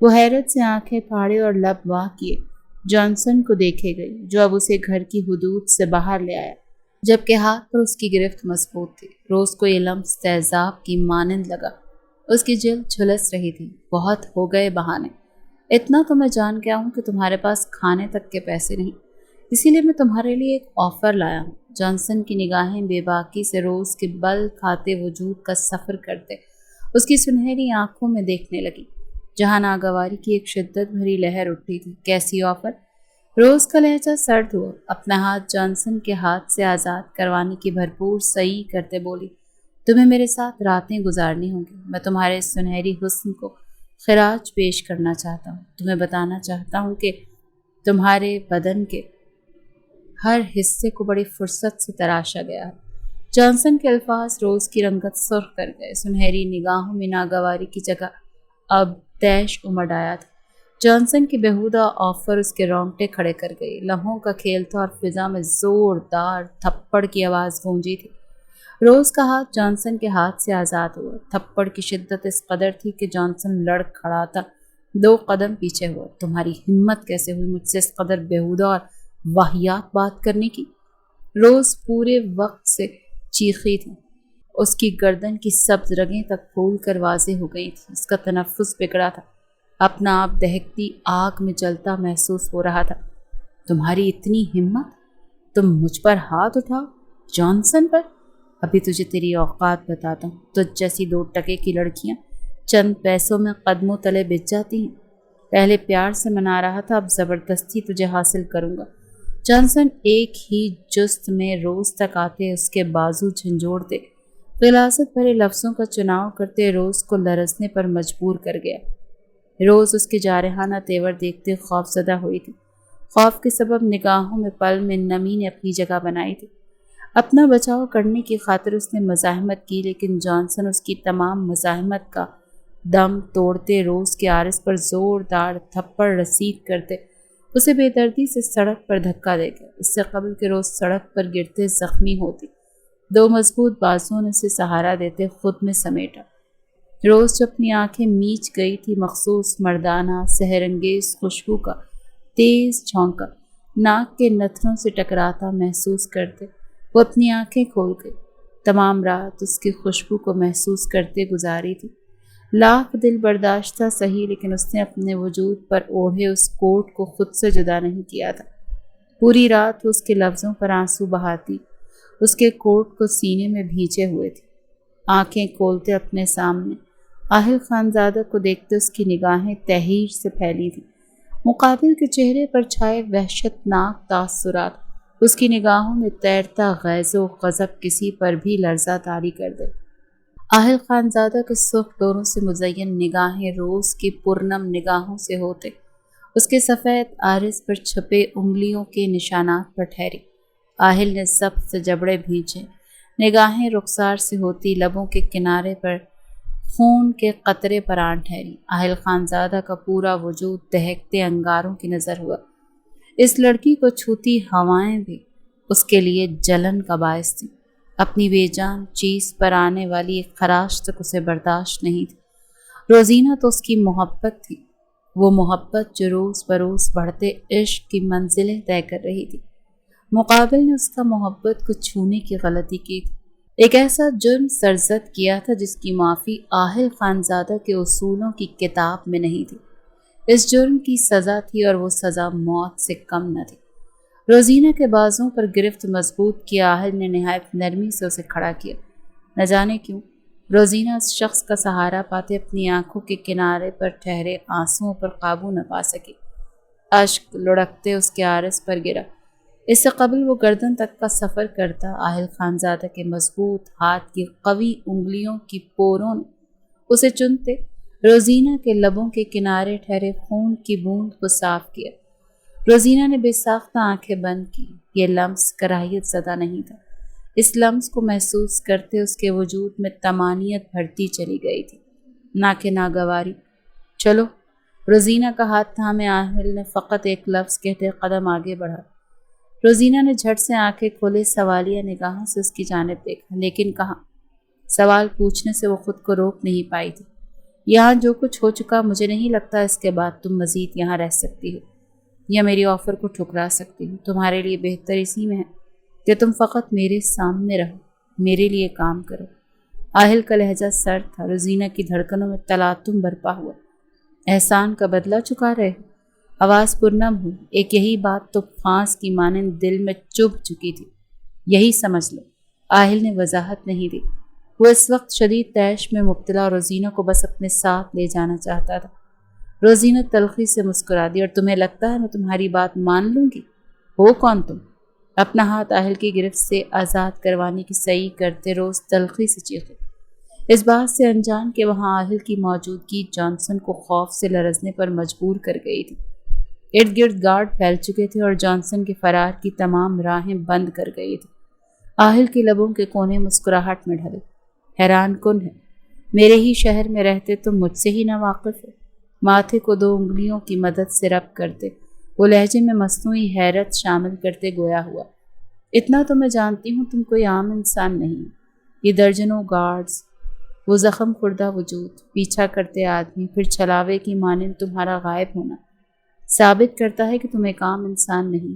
وہ حیرت سے آنکھیں پھاڑے اور لب واہ کیے جانسن کو دیکھے گئی، جو اب اسے گھر کی حدود سے باہر لے آیا، جبکہ ہاتھ پر اس کی گرفت مضبوط تھی۔ روز کو یہ لمس تیزاب کی مانند لگا، اس کی جلد جھلس رہی تھی۔ بہت ہو گئے بہانے، اتنا تو میں جان گیا ہوں کہ تمہارے پاس کھانے تک کے پیسے نہیں، اسی لیے میں تمہارے لیے ایک آفر لایا ہوں۔ جانسن کی نگاہیں بے باکی سے روز کے بل کھاتے وجود کا سفر کرتے اس کی سنہری آنکھوں میں دیکھنے لگی، جہاں ناگواری کی ایک شدت بھری لہر اٹھی تھی۔ کیسی آفر؟ روز کا لہجہ سرد ہوا، اپنا ہاتھ جانسن کے ہاتھ سے آزاد کروانے کی بھرپور سعی کرتے بولی، تمہیں میرے ساتھ راتیں گزارنی ہوں گی۔ میں تمہارے اس سنہری حسن کو خراج پیش کرنا چاہتا ہوں۔ تمہیں بتانا چاہتا ہوں کہ تمہارے بدن کے ہر حصے کو بڑی فرصت سے تراشا گیا ہے۔ جانسن کے الفاظ روز کی رنگت سرخ کر گئے۔ سنہری نگاہوں میں ناگواری کی جگہ اب طیش امڈ آیا تھا۔ جانسن کی بےہودہ آفر اس کے رونگٹے کھڑے کر گئی۔ لمحوں کا کھیل تھا اور فضا میں زوردار تھپڑ کی آواز گونجی تھی۔ روز کا ہاتھ جانسن کے ہاتھ سے آزاد ہوا۔ تھپڑ کی شدت اس قدر تھی کہ جانسن لڑ کھڑا تھا، 2 قدم پیچھے ہوا۔ تمہاری ہمت کیسے ہوئی مجھ سے اس قدر بےہودہ اور واہیات بات کرنے کی؟ روز پورے وقت سے چیخی تھی، اس کی گردن کی سبز رگیں تک پھول کر واضح ہو گئی تھی، اس کا تنفس بگڑا تھا، اپنا آپ دہکتی آگ میں جلتا محسوس ہو رہا تھا۔ تمہاری اتنی ہمت، تم مجھ پر ہاتھ اٹھاؤ، جانسن پر؟ ابھی تجھے تیری اوقات بتاتا ہوں۔ تجھ جیسی 2 ٹکے کی لڑکیاں چند پیسوں میں قدموں تلے بچ جاتی ہیں۔ پہلے پیار سے منا رہا تھا، اب زبردستی تجھے حاصل کروں گا۔ جانسن ایک ہی جست میں روز تک آتے، اس کے بازو جھنجھوڑتے، غلاظت بھرے لفظوں کا چناؤ کرتے روز کو لرزنے پر مجبور کر گیا۔ روز اس کے جارحانہ تیور دیکھتے خوف زدہ ہوئی تھی۔ خوف کے سبب نگاہوں میں پل میں نمی نے اپنی جگہ بنائی تھی۔ اپنا بچاؤ کرنے کی خاطر اس نے مزاحمت کی، لیکن جانسن اس کی تمام مزاحمت کا دم توڑتے روز کے عارض پر زوردار تھپڑ رسید کرتے اسے بے دردی سے سڑک پر دھکا دے گیا۔ اس سے قبل کہ روز سڑک پر گرتے زخمی ہوتی، 2 مضبوط بازوؤں نے اسے سہارا دیتے خود میں سمیٹا۔ روز جو اپنی آنکھیں میچ گئی تھی، مخصوص مردانہ سحر انگیز خوشبو کا تیز جھونکا ناک کے نتنوں سے ٹکراتا محسوس کرتے وہ اپنی آنکھیں کھول گئی۔ تمام رات اس کی خوشبو کو محسوس کرتے گزاری تھی۔ لاکھ دل برداشتہ سہی، لیکن اس نے اپنے وجود پر اوڑھے اس کوٹ کو خود سے جدا نہیں کیا تھا۔ پوری رات وہ اس کے لفظوں پر آنسو بہاتی، اس کے کوٹ کو سینے میں بھینچے ہوئے تھی۔ آنکھیں کھولتے اپنے سامنے آہل خانزادہ کو دیکھتے اس کی نگاہیں تحیر سے پھیلی تھیں۔ مقابل کے چہرے پر چھائے وحشت ناک تاثرات اس کی نگاہوں میں تیرتا غیظ و غضب کسی پر بھی لرزہ طاری کر دے۔ آہل خانزادہ کے سرخ ڈوروں سے مزین نگاہیں روز کی پرنم نگاہوں سے ہوتے اس کے سفید عارض پر چھپے انگلیوں کے نشانات پر ٹھہری۔ آہل نے ضبط سے جبڑے بھینچے، نگاہیں رخسار سے ہوتی لبوں کے کنارے پر خون کے قطرے پر آن ٹھہری۔ آہل خانزادہ کا پورا وجود دہکتے انگاروں کی نظر ہوا۔ اس لڑکی کو چھوتی ہوائیں بھی اس کے لیے جلن کا باعث تھی۔ اپنی بے جان چیز پر آنے والی ایک خراش تک اسے برداشت نہیں تھی۔ روزینہ تو اس کی محبت تھی، وہ محبت جو روز بروز بڑھتے عشق کی منزلیں طے کر رہی تھی۔ مقابل نے اس کا محبت کو چھونے کی غلطی کی تھی، ایک ایسا جرم سرزد کیا تھا جس کی معافی آہل خانزادہ کے اصولوں کی کتاب میں نہیں تھی۔ اس جرم کی سزا تھی اور وہ سزا موت سے کم نہ تھی۔ روزینہ کے بازوں پر گرفت مضبوط کیا آہل نے نہایت نرمی سے اسے کھڑا کیا۔ نہ جانے کیوں روزینہ اس شخص کا سہارا پاتے اپنی آنکھوں کے کنارے پر ٹھہرے آنسوؤں پر قابو نہ پا سکی۔ اشک لڑکتے اس کے عارض پر گرا۔ اس سے قبل وہ گردن تک کا سفر کرتا، آہل خانزادہ کے مضبوط ہاتھ کی قوی انگلیوں کی پوروں نے اسے چنتے روزینہ کے لبوں کے کنارے ٹھہرے خون کی بوند کو صاف کیا۔ روزینہ نے بے ساختہ آنکھیں بند کی۔ یہ لمس کراہیت زدہ نہیں تھا۔ اس لمس کو محسوس کرتے اس کے وجود میں طمانینت بڑھتی چلی گئی تھی، نہ کہ ناگواری۔ چلو، روزینہ کا ہاتھ تھامے آہل نے فقط ایک لفظ کہتے قدم آگے بڑھا۔ روزینہ نے جھٹ سے آنکھیں کھولے سوالیہ نگاہوں سے اس کی جانب دیکھا، لیکن کہاں؟ سوال پوچھنے سے وہ خود کو روک نہیں پائی تھی۔ یہاں جو کچھ ہو چکا، مجھے نہیں لگتا اس کے بعد تم مزید یہاں رہ سکتی ہو یا میری آفر کو ٹھکرا سکتی ہو۔ تمہارے لیے بہتر اسی میں ہے کہ تم فقط میرے سامنے رہو، میرے لیے کام کرو۔ آہل کا لہجہ سرد تھا، روزینہ کی دھڑکنوں میں تلاطم برپا ہوا۔ احسان کا بدلہ چکا رہے ہو؟ آواز پرنم ہوئی۔ ایک یہی بات تو پھانس کی مانند دل میں چبھ چکی تھی، یہی سمجھ لو۔ آہل نے وضاحت نہیں دی۔ وہ اس وقت شدید طیش میں مبتلا روزینہ کو بس اپنے ساتھ لے جانا چاہتا تھا۔ روزینہ تلخی سے مسکرا دی۔ اور تمہیں لگتا ہے میں تمہاری بات مان لوں گی؟ ہو کون تم؟ اپنا ہاتھ آہل کی گرفت سے آزاد کروانے کی سعی کرتے روز تلخی سے چیخے، اس بات سے انجان کہ وہاں آہل کی موجودگی جانسن کو خوف سے لرزنے پر مجبور کر گئی تھی۔ ارد گرد گارڈ پھیل چکے تھے اور جانسن کے فرار کی تمام راہیں بند کر گئی تھی۔ آہل کے لبوں کے کونے مسکراہٹ میں ڈھلے۔ حیران کن ہے، میرے ہی شہر میں رہتے تم مجھ سے ہی نہ واقف ہو؟ ماتھے کو 2 انگلیوں کی مدد سے رب کرتے وہ لہجے میں مصنوعی حیرت شامل کرتے گویا ہوا، اتنا تو میں جانتی ہوں تم کوئی عام انسان نہیں۔ یہ درجنوں گارڈز، وہ زخم خوردہ وجود، پیچھا کرتے آدمی، پھر چھلاوے کی مانند تمہارا غائب ہونا ثابت کرتا ہے کہ تم ایک عام انسان نہیں۔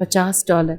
$50।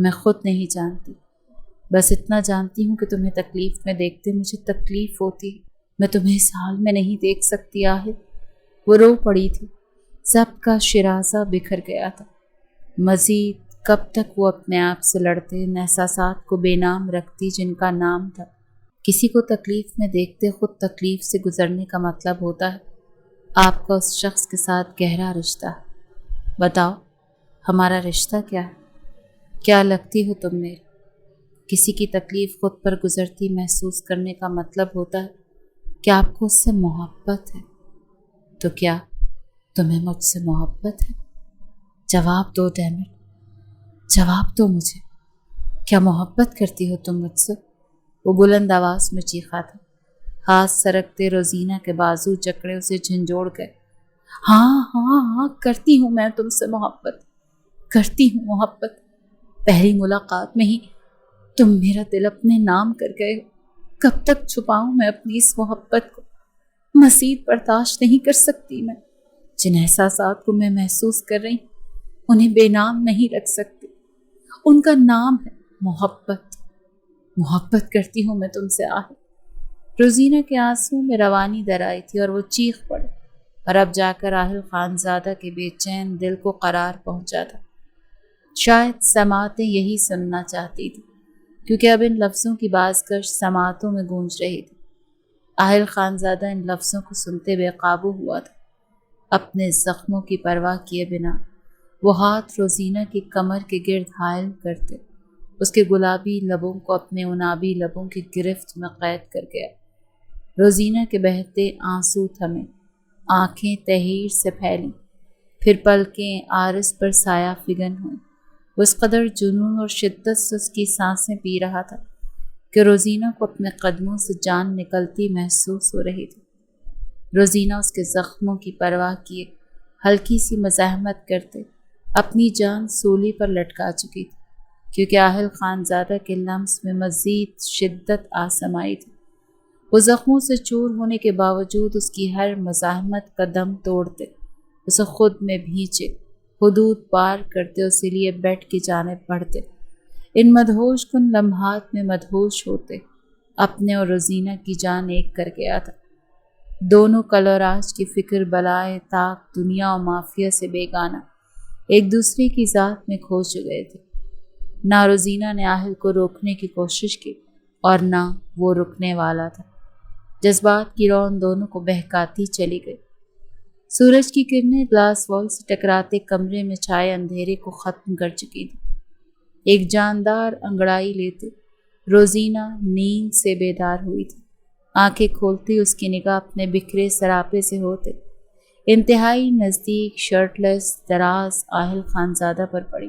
میں خود نہیں جانتی، بس اتنا جانتی ہوں کہ تمہیں تکلیف میں دیکھتے مجھے تکلیف ہوتی ہے۔ میں تمہیں اس حال میں نہیں دیکھ سکتی آہل۔ وہ رو پڑی تھی، سب کا شرازہ بکھر گیا تھا۔ مزید کب تک وہ اپنے آپ سے لڑتے، ان احساسات کو بے نام رکھتی جن کا نام تھا۔ کسی کو تکلیف میں دیکھتے خود تکلیف سے گزرنے کا مطلب ہوتا ہے آپ کا اس شخص کے ساتھ گہرا رشتہ ہے۔ بتاؤ ہمارا رشتہ کیا ہے؟ کیا لگتی ہو تم میری؟ کسی کی تکلیف خود پر گزرتی محسوس کرنے کا مطلب ہوتا ہے کہ آپ کو اس سے محبت ہے۔ تو کیا تمہیں مجھ سے محبت ہے؟ جواب دو ڈیمٹ، جواب دو مجھے۔ کیا محبت کرتی ہو تم مجھ سے؟ وہ بلند آواز میں چیخا تھا۔ ہاتھ سرکتے روزینہ کے بازو جکڑے اسے جھنجھوڑ گئے۔ ہاں ہاں ہاں، کرتی ہوں میں تم سے محبت، کرتی ہوں محبت۔ پہلی ملاقات میں ہی تم میرا دل اپنے نام کر گئے ہو۔ کب تک چھپاؤں میں اپنی اس محبت کو؟ مزید برداشت نہیں کر سکتی میں۔ جن احساسات کو میں محسوس کر رہی ہوں انہیں بے نام نہیں رکھ سکتی۔ ان کا نام ہے محبت۔ محبت کرتی ہوں میں تم سے آہل۔ روزینہ کے آنسوں میں روانی در آئی تھی اور وہ چیخ پڑے، اور اب جا کر آہل خانزادہ کے بے چین دل کو قرار پہنچا تھا۔ شاید سماعتیں یہی سننا چاہتی تھی، کیونکہ اب ان لفظوں کی بازگشت سماعتوں میں گونج رہی تھی۔ آہل خانزادہ ان لفظوں کو سنتے بے قابو ہوا تھا۔ اپنے زخموں کی پرواہ کیے بنا وہ ہاتھ روزینہ کی کمر کے گرد حائل کرتے، اس کے گلابی لبوں کو اپنے عنابی لبوں کی گرفت میں قید کر گیا۔ روزینہ کے بہتے آنسو تھمے، آنکھیں تحیر سے پھیلیں، پھر پلکیں عارض پر سایہ فگن ہوئیں۔ وہ اس قدر جنون اور شدت سے اس کی سانسیں پی رہا تھا کہ روزینہ کو اپنے قدموں سے جان نکلتی محسوس ہو رہی تھی۔ روزینہ اس کے زخموں کی پرواہ کیے ہلکی سی مزاحمت کرتے اپنی جان سولی پر لٹکا چکی تھی، کیونکہ آہل خانزادہ کے لمس میں مزید شدت آسمائی تھی۔ وہ زخموں سے چور ہونے کے باوجود اس کی ہر مزاحمت کا دم توڑتے، اسے خود میں بھینچے، حدود پار کرتے اسے لیے بیڈ کی جانب بڑھتے۔ ان مدہوش کن لمحات میں مدہوش ہوتے، اپنے اور روزینہ کی جان ایک کر گیا تھا۔ دونوں کل اور آج کی فکر بلائے طاق دنیا و مافیا سے بیگانہ ایک دوسرے کی ذات میں کھو گئے تھے۔ نہ روزینہ نے آہل کو روکنے کی کوشش کی اور نہ وہ رکنے والا تھا۔ جذبات کی رون دونوں کو بہکاتی چلی گئی۔ سورج کی کرنیں گلاس وال سے ٹکراتے کمرے میں چھائے اندھیرے کو ختم کر چکی تھی۔ ایک جاندار انگڑائی لیتے روزینہ نیند سے بیدار ہوئی تھی۔ آنکھیں کھولتی اس کی نگاہ اپنے بکھرے سراپے سے ہوتے انتہائی نزدیک شرٹ لیس دراز آہل خانزادہ پر پڑی۔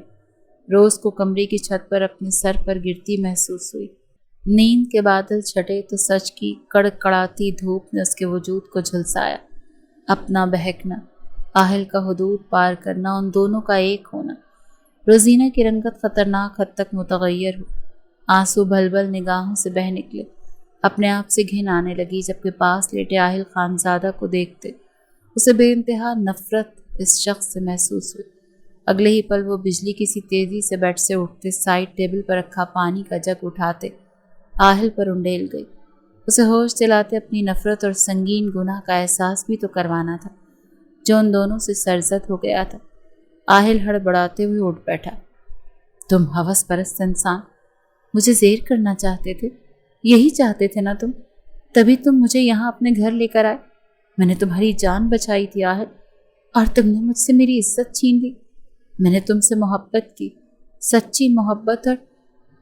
روز کو کمرے کی چھت پر اپنے سر پر گرتی محسوس ہوئی۔ نیند کے بادل چھٹے تو سچ کی کڑکڑاتی دھوپ نے اس کے وجود کو جھلسایا۔ اپنا بہکنا، آہل کا حدود پار کرنا، ان دونوں کا ایک ہونا۔ روزینہ کی رنگت خطرناک حد تک متغیر ہو، آنسو بھل بھل نگاہوں سے بہہ نکلے۔ اپنے آپ سے گھن آنے لگی جبکہ پاس لیٹے آہل خانزادہ کو دیکھتے اسے بے انتہا نفرت اس شخص سے محسوس ہوئی۔ اگلے ہی پل وہ بجلی کی سی تیزی سے بیڈ سے اٹھتے سائڈ ٹیبل پر رکھا پانی کا جگ اٹھاتے آہل پر انڈیل گئی۔ اسے ہوش دلاتے اپنی نفرت اور سنگین گناہ کا احساس بھی تو کروانا تھا جو ان دونوں سے سرزد ہو گیا تھا۔ آہل ہڑبڑاتے ہوئے اٹھ بیٹھا۔ تم ہوس پرست انسان، مجھے زیر کرنا چاہتے تھے، یہی چاہتے تھے نا تم؟ تبھی تم مجھے یہاں اپنے گھر لے کر آئے۔ میں نے تمہاری جان بچائی تھی آہل، اور تم نے مجھ سے میری عزت چھین لی۔ میں نے تم سے محبت کی، سچی محبت، اور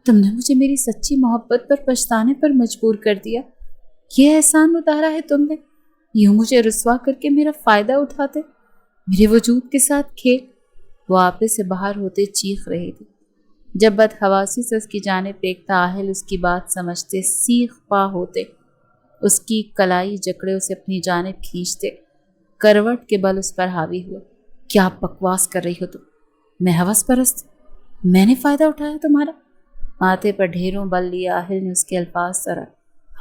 تم نے مجھے میری سچی محبت پر پچھتانے پر مجبور کر دیا۔ یہ احسان اتارا ہے تم نے، یوں مجھے رسوا کر کے میرا فائدہ اٹھاتے، میرے وجود کے ساتھ کھیل۔ وہ آپے سے باہر ہوتے چیخ رہی تھی۔ جب بدحواسی سے اس کی جانب دیکھتا آہل اس کی بات سمجھتے سیخ پا ہوتے، اس کی کلائی جکڑے اسے اپنی جانب کھینچتے، کروٹ کے بل اس پر حاوی ہوا۔ کیا بکواس کر رہی ہو تم؟ میں ہوس پرست؟ میں نے فائدہ اٹھایا تمہارا؟ ماتھے پر ڈھیروں بل لیا آہل نے اس کے الفاظ سرا۔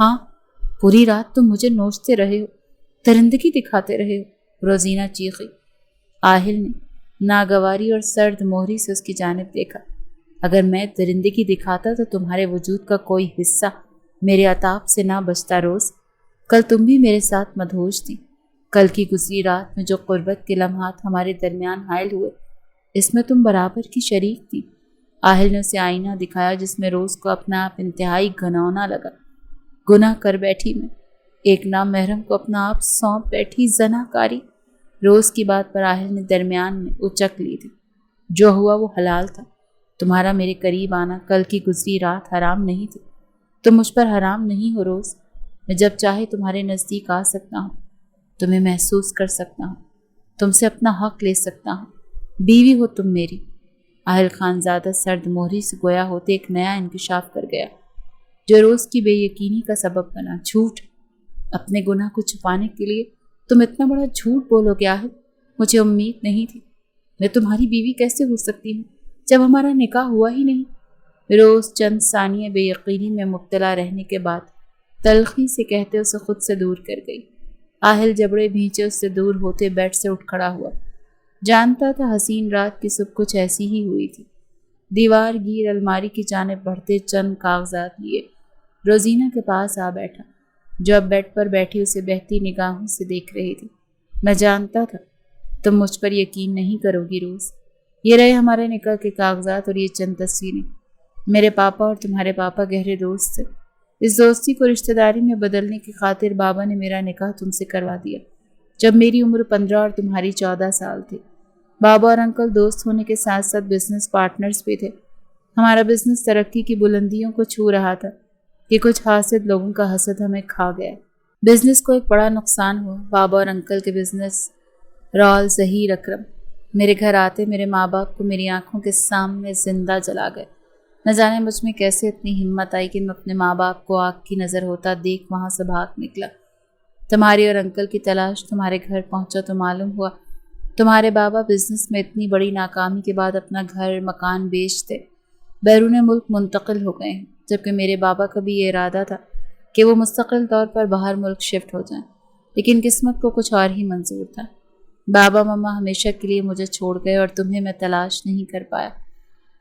ہاں، پوری رات تم مجھے نوچتے رہے ہو، درندگی دکھاتے رہے ہو، روزینہ چیخی۔ آہل نے ناگواری اور سرد مہری سے اس کی جانب دیکھا۔ اگر میں درندگی دکھاتا تو تمہارے وجود کا کوئی حصہ میرے عطاب سے نہ بچتا روز۔ کل تم بھی میرے ساتھ مدہوش تھی۔ کل کی گزری رات میں جو قربت کے لمحات ہمارے درمیان حائل ہوئے، اس میں تم برابر کی شریک تھی۔ آہل نے اسے آئینہ دکھایا جس میں روز کو اپنا آپ انتہائی گھنونا لگا۔ گناہ کر بیٹھی میں، ایک نامحرم کو اپنا آپ سونپ بیٹھی زنا کاری۔ روز کی بات پر آہل نے درمیان میں اچک لی تھی۔ جو ہوا وہ حلال تھا۔ تمہارا میرے قریب آنا کل کی گزری رات حرام نہیں تھی۔ تم مجھ پر حرام نہیں ہو روز۔ میں جب چاہے تمہارے نزدیک آ سکتا ہوں، تمہیں محسوس کر سکتا ہوں، تم سے اپنا حق لے سکتا ہوں۔ بیوی ہو تم میری۔ آہل خانزادہ سرد مہری سے گویا ہوتے ایک نیا انکشاف کر گیا جو روز کی بے یقینی کا سبب بنا۔ جھوٹ! اپنے گناہ کو چھپانے کے لیے تم اتنا بڑا جھوٹ بولو گے آہل؟ مجھے امید نہیں تھی۔ میں تمہاری بیوی کیسے ہو سکتی ہوں جب ہمارا نکاح ہوا ہی نہیں؟ روز چند ثانیے بے یقینی میں مبتلا رہنے کے بعد تلخی سے کہتے اسے خود سے دور کر گئی۔ آہل جبڑے بھینچے اس سے دور ہوتے بیڈ سے اٹھ کھڑا ہوا۔ جانتا تھا حسین رات کی صبح کچھ ایسی ہی ہوئی تھی۔ دیوار گیر الماری کی جانب بڑھتے چند کاغذات لیے روزینہ کے پاس آ بیٹھا جو اب بیڈ پر بیٹھی اسے بہتی نگاہوں سے دیکھ رہی تھی۔ میں جانتا تھا تم مجھ پر یقین نہیں کرو گی روز۔ یہ رہے ہمارے نکاح کے کاغذات اور یہ چند تصویریں۔ میرے پاپا اور تمہارے پاپا گہرے دوست تھے۔ اس دوستی کو رشتہ داری میں بدلنے کی خاطر بابا نے میرا نکاح تم سے کروا دیا جب میری عمر 15 اور تمہاری 14 سال تھی۔ بابا اور انکل دوست ہونے کے ساتھ ساتھ بزنس پارٹنرز بھی تھے۔ ہمارا بزنس ترقی کی بلندیوں کو چھو رہا تھا کہ کچھ حاسد لوگوں کا حسد ہمیں کھا گیا۔ بزنس کو ایک بڑا نقصان ہوا۔ بابا اور انکل کے بزنس رال ظہیر اکرم میرے گھر آتے میرے ماں باپ کو میری آنکھوں کے سامنے زندہ جلا گئے۔ نہ جانے مجھ میں کیسے اتنی ہمت آئی کہ میں اپنے ماں باپ کو آگ کی نظر ہوتا دیکھ وہاں سے بھاگ نکلا۔ تمہاری اور انکل کی تلاش تمہارے گھر پہنچا تو معلوم ہوا تمہارے بابا بزنس میں اتنی بڑی ناکامی کے بعد اپنا گھر مکان بیچتے بیرون ملک منتقل ہو گئے ہیں، جبکہ میرے بابا کا بھی یہ ارادہ تھا کہ وہ مستقل طور پر باہر ملک شفٹ ہو جائیں، لیکن قسمت کو کچھ اور ہی منظور تھا۔ بابا ماما ہمیشہ کے لیے مجھے چھوڑ گئے اور تمہیں میں تلاش نہیں کر پایا۔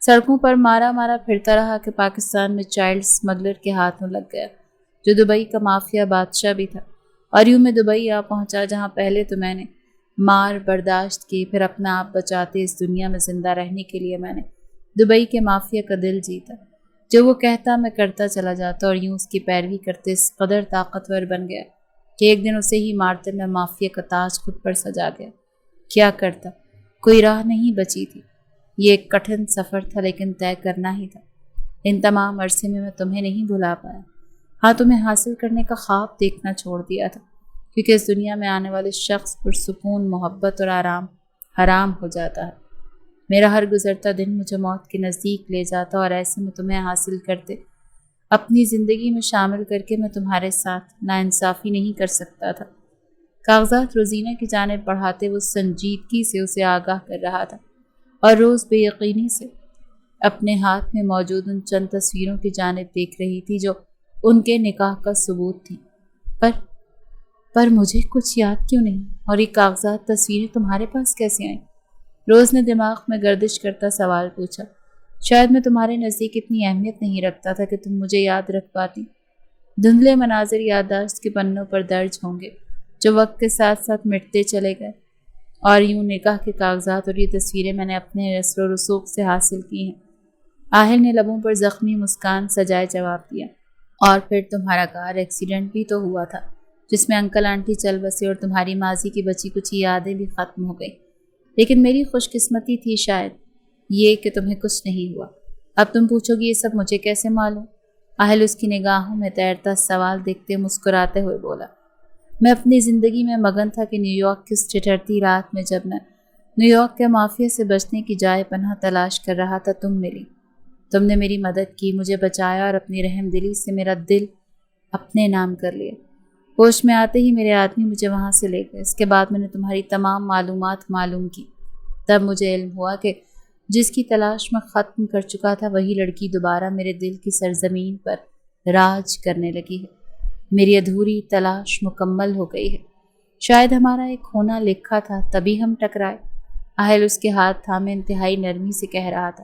سڑکوں پر مارا پھرتا رہا کہ پاکستان میں چائلڈ سمگلر کے ہاتھوں لگ گیا جو دبئی کا مافیا بادشاہ بھی تھا، اور یوں میں دبئی آ پہنچا جہاں پہلے تو میں نے مار برداشت کی، پھر اپنا آپ بچاتے اس دنیا میں زندہ رہنے کے لیے میں نے دبئی کے مافیا کا دل جیتا۔ جو وہ کہتا میں کرتا چلا جاتا اور یوں اس کی پیروی کرتے اس قدر طاقتور بن گیا کہ ایک دن اسے ہی مارتے میں مافیا کا تاج خود پر سجا گیا۔ کیا کرتا؟ کوئی راہ نہیں بچی تھی۔ یہ ایک کٹھن سفر تھا لیکن طے کرنا ہی تھا۔ ان تمام عرصے میں تمہیں نہیں بھلا پایا۔ ہاں، تمہیں حاصل کرنے کا خواب دیکھنا چھوڑ دیا تھا، کیونکہ اس دنیا میں آنے والے شخص پر سکون، محبت اور آرام حرام ہو جاتا ہے۔ میرا ہر گزرتا دن مجھے موت کے نزدیک لے جاتا اور ایسے میں تمہیں حاصل کرتے اپنی زندگی میں شامل کر کے میں تمہارے ساتھ ناانصافی نہیں کر سکتا تھا۔ کاغذات روزینہ کی جانب بڑھاتے وہ سنجیدگی سے اسے آگاہ کر رہا تھا اور روز بے یقینی سے اپنے ہاتھ میں موجود ان چند تصویروں کی جانب دیکھ رہی تھی جو ان کے نکاح کا ثبوت تھی۔ پر مجھے کچھ یاد کیوں نہیں؟ اور یہ کاغذات تصویریں تمہارے پاس کیسے آئیں؟ روز نے دماغ میں گردش کرتا سوال پوچھا۔ شاید میں تمہارے نزدیک اتنی اہمیت نہیں رکھتا تھا کہ تم مجھے یاد رکھ پاتی۔ دھندلے مناظر یادداشت کے پنوں پر درج ہوں گے جو وقت کے ساتھ ساتھ مٹتے چلے گئے، اور یوں نکاح کے کاغذات اور یہ تصویریں میں نے اپنے رسم و رسوخ سے حاصل کی ہیں۔ آہل نے لبوں پر زخمی مسکان سجائے جواب دیا۔ اور پھر تمہارا کار ایکسیڈنٹ بھی تو ہوا تھا جس میں انکل آنٹی چل بسے اور تمہاری ماضی کی بچی کچھ یادیں بھی ختم ہو گئی، لیکن میری خوش قسمتی تھی شاید یہ کہ تمہیں کچھ نہیں ہوا۔ اب تم پوچھو گی یہ سب مجھے کیسے معلوم؟ آہل اس کی نگاہوں میں تیرتا سوال دیکھتے مسکراتے ہوئے بولا۔ میں اپنی زندگی میں مگن تھا کہ نیو یارک کی اس ٹھٹھرتی رات میں جب میں نیو یارک کے مافیا سے بچنے کی جائے پناہ تلاش کر رہا تھا تم ملی۔ تم نے میری مدد کی، مجھے بچایا اور اپنی رحم دلی سے میرا دل اپنے نام کر لیا۔ ہوش میں آتے ہی میرے آدمی مجھے وہاں سے لے گئے۔ اس کے بعد میں نے تمہاری تمام معلومات معلوم کی۔ تب مجھے علم ہوا کہ جس کی تلاش میں ختم کر چکا تھا وہی لڑکی دوبارہ میرے دل کی سرزمین پر راج کرنے لگی ہے۔ میری ادھوری تلاش مکمل ہو گئی ہے۔ شاید ہمارا ایک ہونا لکھا تھا، تبھی ہم ٹکرائے۔ آہل اس کے ہاتھ تھامے انتہائی نرمی سے کہہ رہا تھا۔